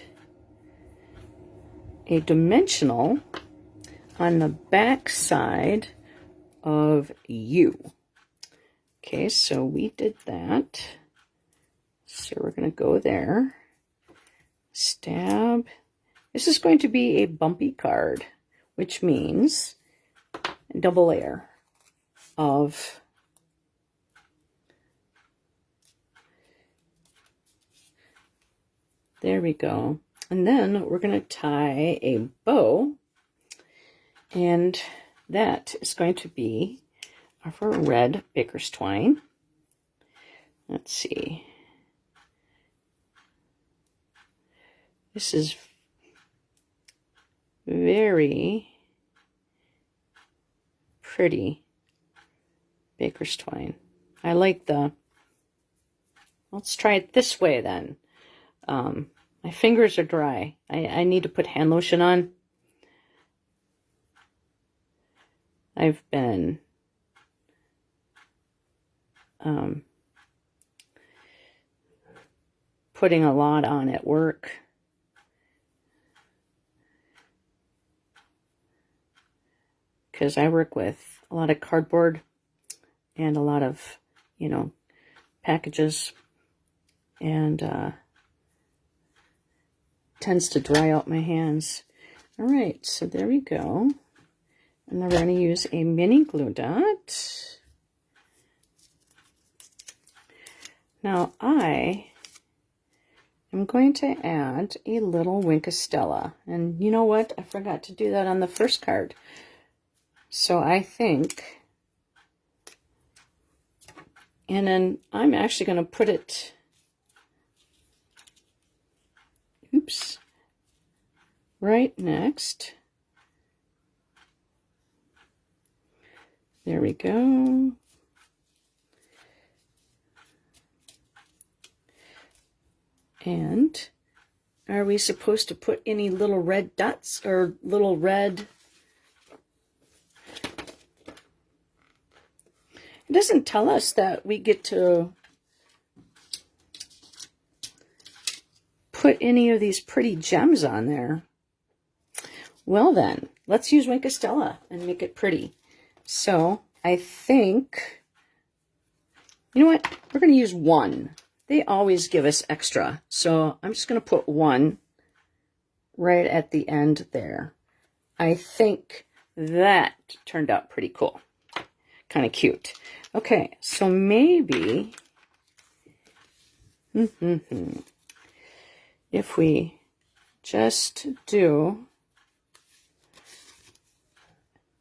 a dimensional on the back side of you. Okay, so we did that. So we're going to go there. Stab. This is going to be a bumpy card, which means a double layer of there we go. And then we're going to tie a bow, and that is going to be our red baker's twine. Let's see. This is very pretty baker's twine. I like the, let's try it this way then. My fingers are dry. I need to put hand lotion on. I've been putting a lot on at work. Because I work with a lot of cardboard and a lot of, you know, packages, and tends to dry out my hands. All right, so there we go. And then we're going to use a mini glue dot. Now I am going to add a little Wink of Stella. And you know what? I forgot to do that on the first card. So I think, and then I'm actually going to put it, oops, right next. There we go. And are we supposed to put any little red dots or little red? It doesn't tell us that we get to put any of these pretty gems on there. Well then, let's use Wink of Stella and make it pretty. So I think, you know what? We're going to use one. They always give us extra. So I'm just going to put one right at the end there. I think that turned out pretty cool. Kind of cute. Okay, so maybe if we just do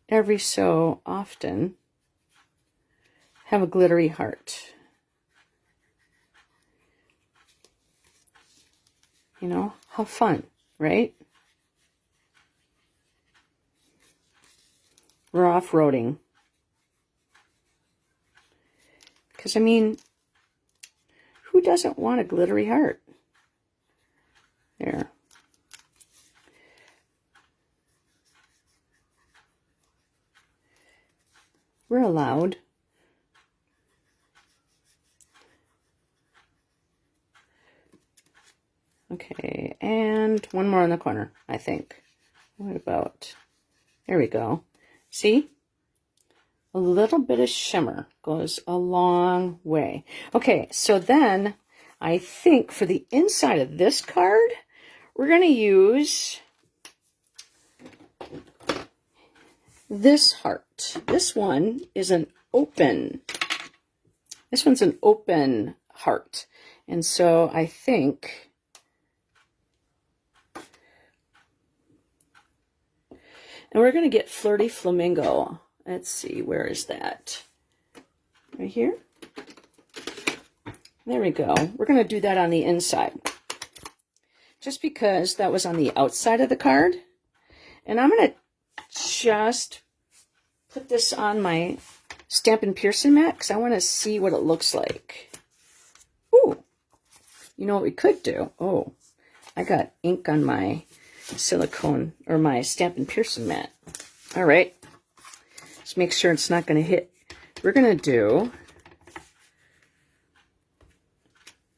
every so often have a glittery heart. You know, how fun, right? We're off-roading. Because, I mean, who doesn't want a glittery heart? There. We're allowed. Okay, and one more in the corner, I think. What about, there we go. See? A little bit of shimmer goes a long way. Okay, so then I think for the inside of this card, we're going to use this heart. This one is an open. This one's an open heart. And so I think and we're going to get Flirty Flamingo. Let's see, where is that? Right here? There we go. We're going to do that on the inside. Just because that was on the outside of the card. And I'm going to just put this on my Stampin' Pearson mat because I want to see what it looks like. Ooh, you know what we could do? Oh, I got ink on my silicone or my Stampin' Pearson mat. All right, let's make sure it's not going to hit. We're going to do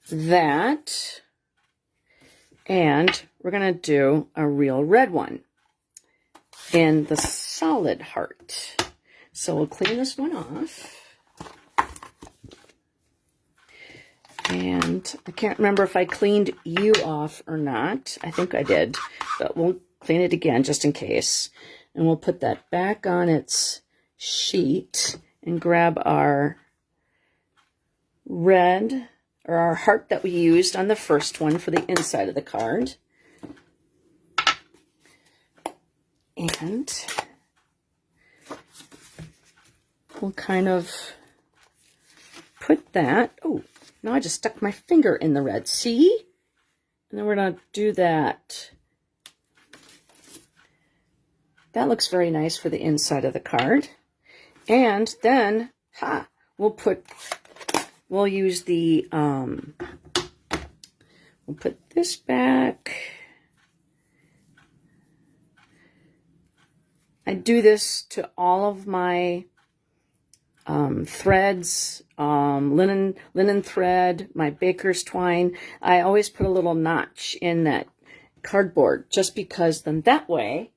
that, and we're going to do a real red one in the solid heart. So we'll clean this one off. And I can't remember if I cleaned you off or not. I think I did, but we'll clean it again just in case. And we'll put that back on its sheet and grab our red, or our heart that we used on the first one for the inside of the card. And we'll kind of put that, oh, now I just stuck my finger in the red, see? And then we're going to do that. That looks very nice for the inside of the card. And then, we'll use the, we'll put this back. I do this to all of my threads, linen thread, my baker's twine. I always put a little notch in that cardboard just because then that way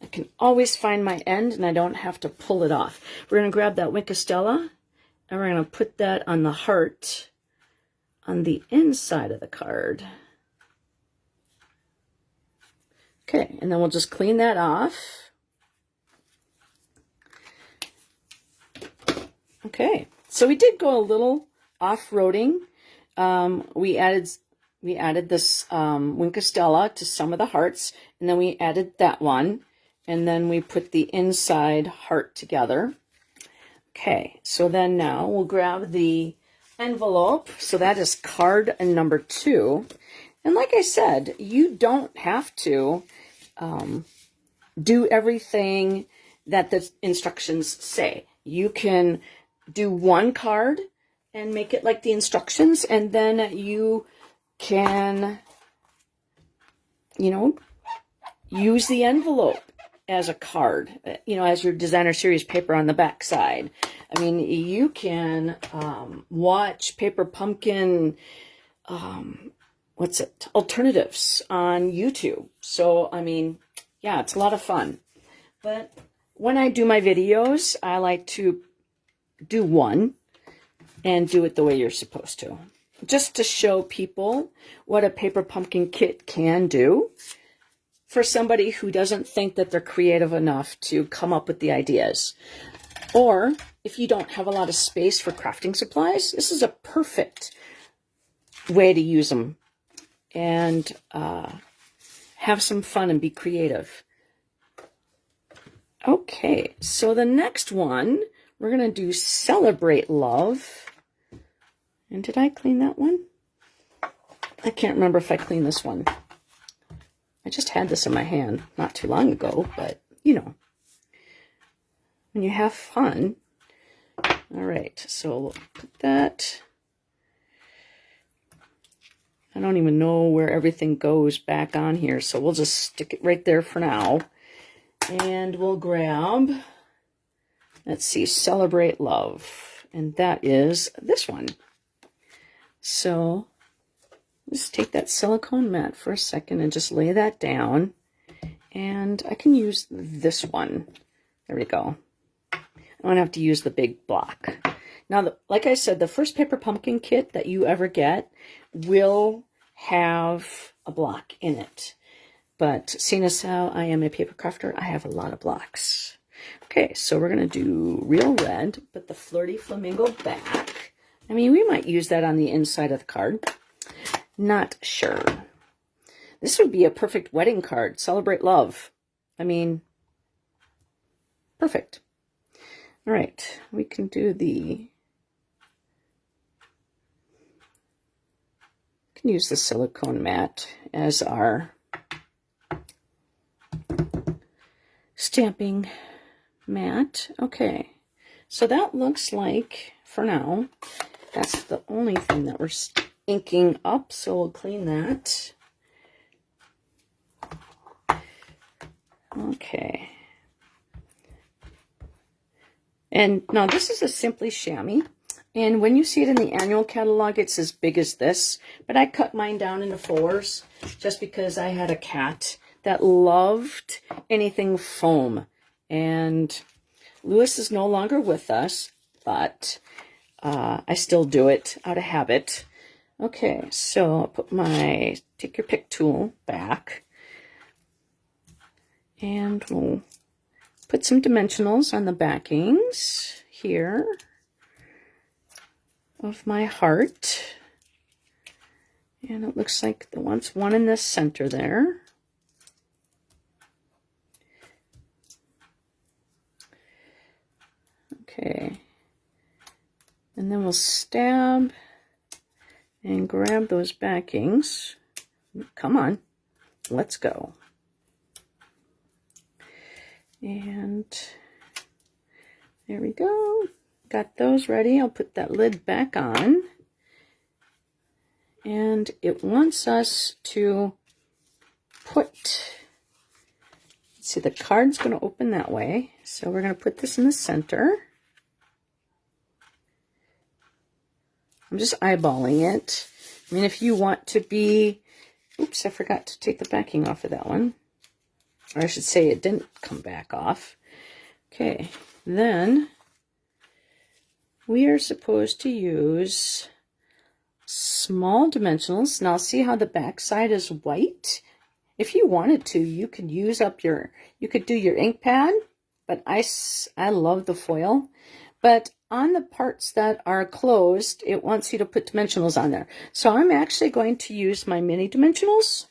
I can always find my end and I don't have to pull it off. We're going to grab that Wink of Stella and we're going to put that on the heart on the inside of the card. Okay, and then we'll just clean that off. Okay, so we did go a little off-roading. We added this Wink of Stella to some of the hearts, and then we added that one, and then we put the inside heart together. Okay, so then now we'll grab the envelope. So that is card number 2. And like I said, you don't have to do everything that the instructions say. You can do one card and make it like the instructions, and then you can, you know, use the envelope as a card, you know, as your designer series paper on the back side. I mean, you can watch Paper Pumpkin, alternatives on YouTube. So, I mean, yeah, it's a lot of fun. But when I do my videos, I like to do one and do it the way you're supposed to, just to show people what a Paper Pumpkin kit can do for somebody who doesn't think that they're creative enough to come up with the ideas. Or if you don't have a lot of space for crafting supplies, this is a perfect way to use them and have some fun and be creative. Okay, so the next one, we're going to do Celebrate Love. And did I clean that one? I can't remember if I cleaned this one. I just had this in my hand not too long ago, but, you know, when you have fun. All right, so we'll put that. I don't even know where everything goes back on here, so we'll just stick it right there for now. And we'll grab, let's see, Celebrate Love. And that is this one. So let's take that silicone mat for a second and just lay that down. And I can use this one. There we go. I don't have to use the big block. Now, like I said, the first Paper Pumpkin kit that you ever get will have a block in it. But seeing as how I am a paper crafter, I have a lot of blocks. Okay, so we're going to do Real Red, put the Flirty Flamingo back. I mean, we might use that on the inside of the card. Not sure. This would be a perfect wedding card. Celebrate Love. I mean, perfect. All right, we can do use the silicone mat as our stamping mat. Okay, so that looks like, for now, that's the only thing that we're inking up, so we'll clean that. Okay. And now this is a Simply Chamois, and when you see it in the annual catalog, it's as big as this, but I cut mine down into 4s just because I had a cat that loved anything foam. And Lewis is no longer with us, but I still do it out of habit. Okay, so I'll put my Take Your Pick tool back. And we'll put some dimensionals on the backings here of my heart. And it looks like there one's one in the center there. Okay. And then we'll stab and grab those backings. Come on, let's go. And There we go. Got those ready. I'll put that lid back on. And it wants us to put, see, the card's going to open that way. So we're going to put this in the center. I'm just eyeballing it. I mean, if you want to be, oops, I forgot to take the backing off of that one. Or I should say it didn't come back off. Okay, then we are supposed to use small dimensionals. Now see how the back side is white? If you wanted to, you could use up your, you could do your ink pad, but I love the foil. But on the parts that are closed, it wants you to put dimensionals on there. So I'm actually going to use my mini dimensionals,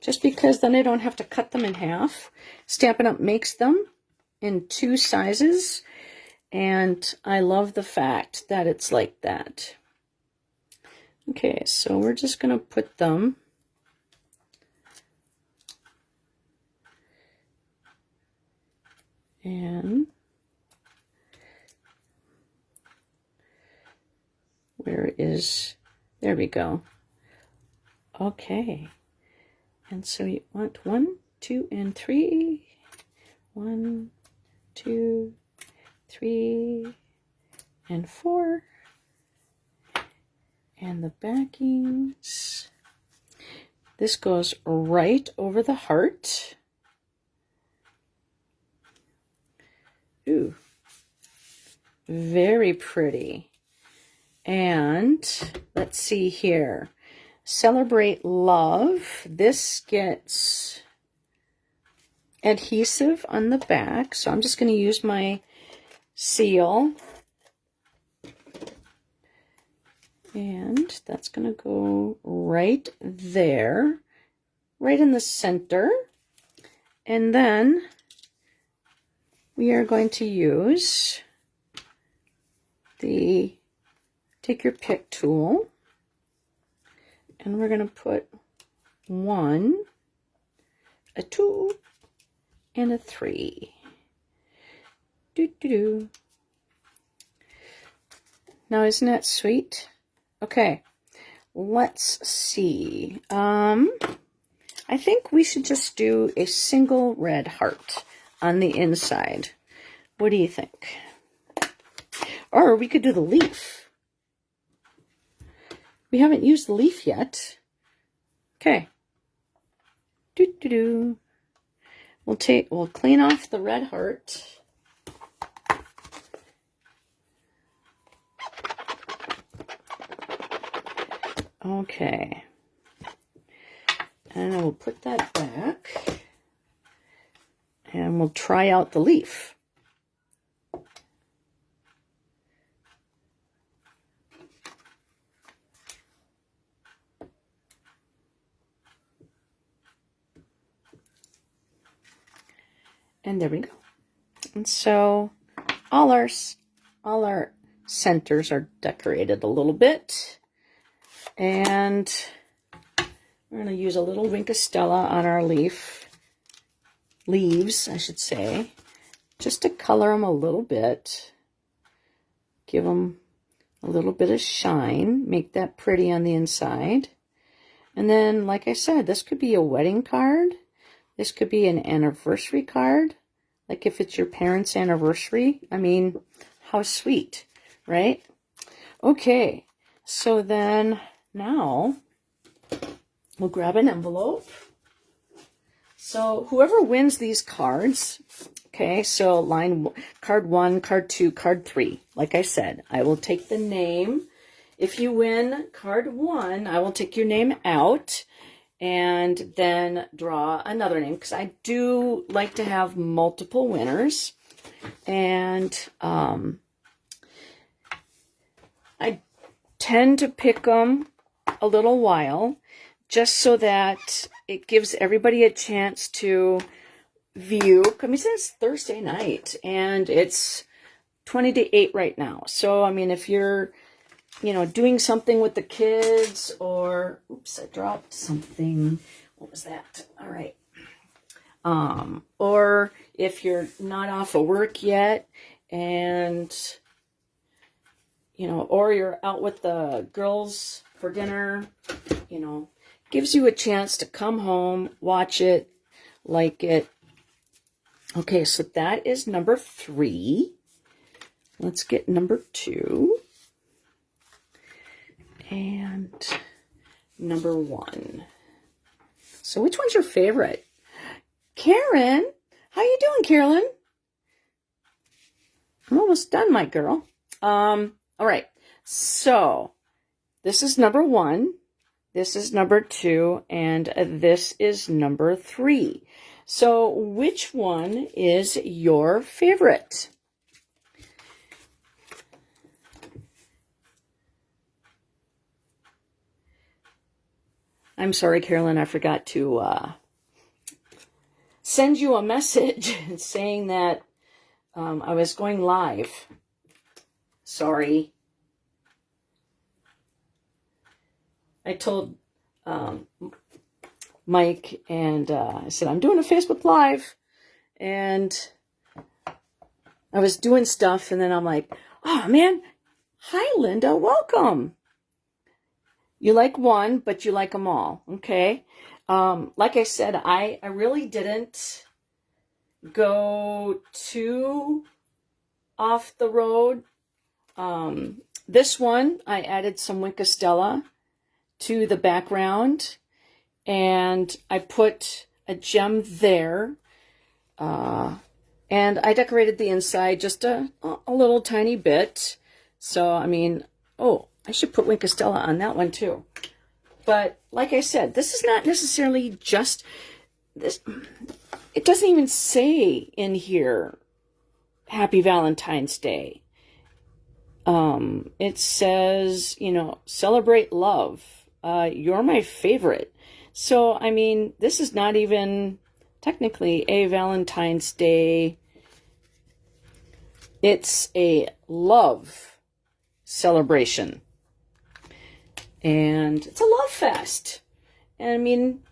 just because then I don't have to cut them in half. Stampin' Up! Makes them in 2 sizes, and I love the fact that it's like that. Okay, so we're just going to put them and where is, there we go. Okay, and so you want 1, 2, and 3. 1, 2, 3, and 4. And the backings. This goes right over the heart. Ooh, very pretty. And let's see here. Celebrate Love. This gets adhesive on the back. So I'm just going to use my seal. And that's going to go right there, right in the center. And then we are going to use the, take your pick tool, and we're going to put 1, a 2, and a 3. Doo-doo-doo. Now, isn't that sweet? Okay, let's see. I think we should just do a single red heart on the inside. What do you think? Or we could do the leaf. We haven't used the leaf yet. Okay. Doo-doo-doo. We'll clean off the red heart. Okay, and I will put that back, and we'll try out the leaf. And there we go. And so all our centers are decorated a little bit. And we're going to use a little Wink of Stella on our leaves, I should say, just to color them a little bit, give them a little bit of shine, make that pretty on the inside. And then, like I said, this could be a wedding card. This could be an anniversary card, like if it's your parents' anniversary. I mean, how sweet, right? Okay, so then now we'll grab an envelope. So whoever wins these cards, okay, so card 1, card 2, card 3, like I said, I will take the name. If you win card 1, I will take your name out and then draw another name, because I do like to have multiple winners. And I tend to pick them a little while, just so that it gives everybody a chance to view. I mean, it's Thursday night, and it's 20 to 8 right now. So, I mean, if you're, doing something with the kids, or, oops, I dropped something. What was that? All right. Or if you're not off of work yet, and, or you're out with the girls for dinner, gives you a chance to come home, watch it, like it. Okay, so that is number 3. Let's get number 2. And number 1. So which one's your favorite? Karen, how you doing, Carolyn? I'm almost done, my girl. All right, so this is number 1, this is number 2, and this is number 3. So which one is your favorite? I'm sorry, Carolyn, I forgot to send you a message saying that I was going live. Sorry. I told Mike, and I said, I'm doing a Facebook Live, and I was doing stuff, and then I'm like, oh man, hi Linda, welcome. You like one, but you like them all, okay? Like I said, I really didn't go too off the road. This one, I added some Wink Stella to the background, and I put a gem there, and I decorated the inside just a little tiny bit. So, I mean, oh, I should put Wink Stella on that one too. But like I said, this is not necessarily just this. It doesn't even say in here, Happy Valentine's Day. It says, celebrate love. You're my favorite. So, I mean, this is not even technically a Valentine's Day. It's a love celebration. And it's a love fest. And I mean,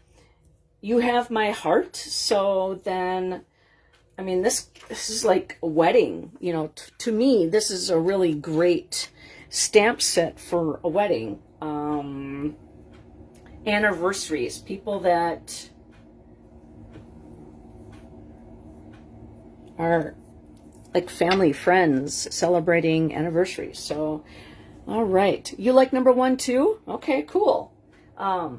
you have my heart. So then, I mean, this is like a wedding. To me, this is a really great stamp set for a wedding. Anniversaries, people that are like family, friends celebrating anniversaries. So, all right. You like number 1 too? Okay, cool. I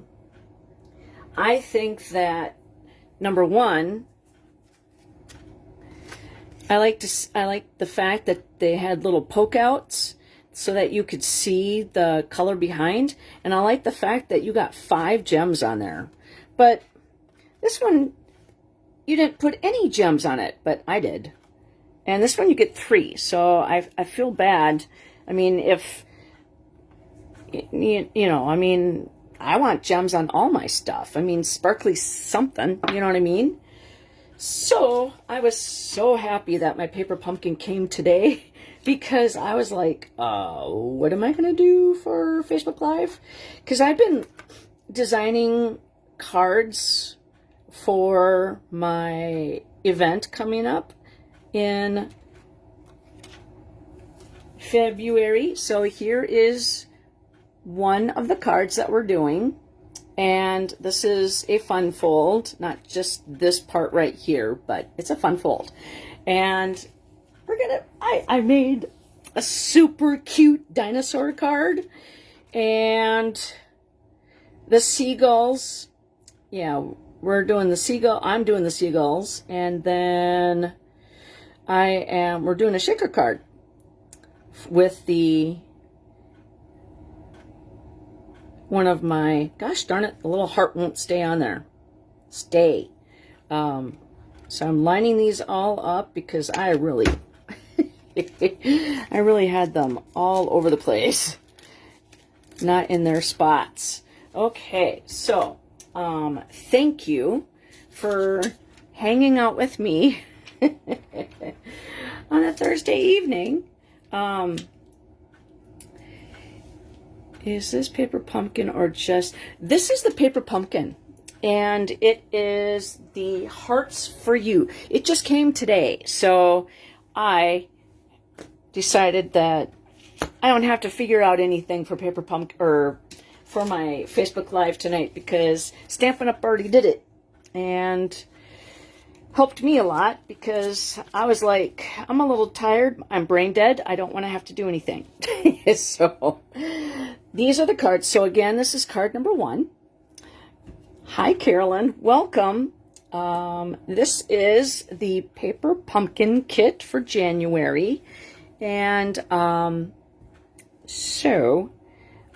think that number 1, I like the fact that they had little poke outs so that you could see the color behind. And I like the fact that you got 5 gems on there. But this one, you didn't put any gems on it, but I did. And this one you get 3. So I feel bad. I mean, if, I mean, I want gems on all my stuff. I mean, sparkly something, you know what I mean? So I was so happy that my paper pumpkin came today, because I was like, what am I going to do for Facebook Live? Because I've been designing cards for my event coming up in February. So here is one of the cards that we're doing. And this is a fun fold, not just this part right here, but it's a fun fold. And I made a super cute dinosaur card, and the seagulls. Yeah, we're doing the seagull. I'm doing the seagulls, and then we're doing a shaker card with one of my, gosh darn it, the little heart won't stay on there. Stay. So I'm lining these all up because I really had them all over the place. Not in their spots. Okay, so thank you for hanging out with me on a Thursday evening. Is this paper pumpkin or just... This is the paper pumpkin. And it is the Hearts for You. It just came today. So I decided that I don't have to figure out anything for Paper Pumpkin or for my Facebook Live tonight because Stampin' Up! Already did it. And helped me a lot because I was like, I'm a little tired. I'm brain dead. I don't want to have to do anything. So these are the cards. So again, this is card number 1. Hi, Carolyn. Welcome. This is the Paper Pumpkin kit for January. And so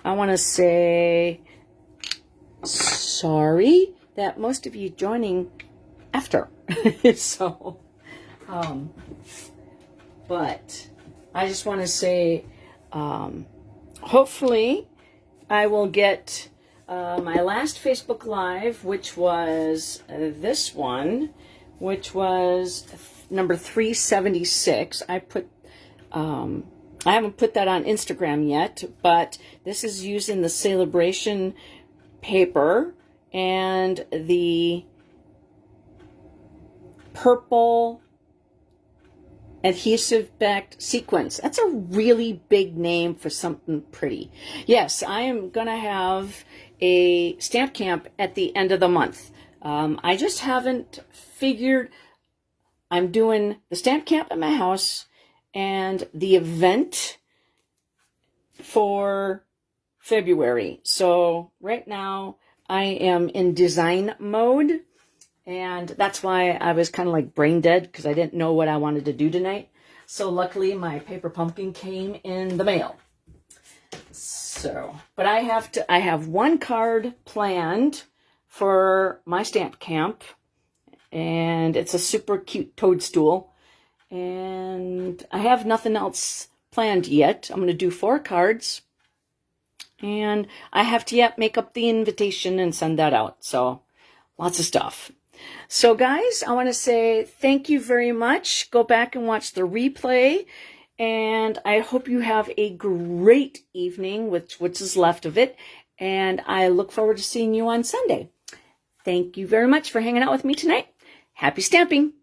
I want to say sorry that most of you joining after. So, but I just want to say, hopefully I will get my last Facebook Live, which was this one, which was number 376. I haven't put that on Instagram yet, but this is using the Celebration paper and the purple adhesive backed sequins. That's a really big name for something pretty. Yes, I am going to have a stamp camp at the end of the month. I just haven't figured. I'm doing the stamp camp at my house and the event for February. So right now I am in design mode. And that's why I was kind of like brain dead because I didn't know what I wanted to do tonight. So luckily my Paper Pumpkin came in the mail. So, but I have one card planned for my stamp camp. And it's a super cute toadstool. And I have nothing else planned yet. I'm going to do 4 cards. And I have to yet make up the invitation and send that out. So lots of stuff. So guys, I want to say thank you very much. Go back and watch the replay. And I hope you have a great evening, which is left of it. And I look forward to seeing you on Sunday. Thank you very much for hanging out with me tonight. Happy stamping!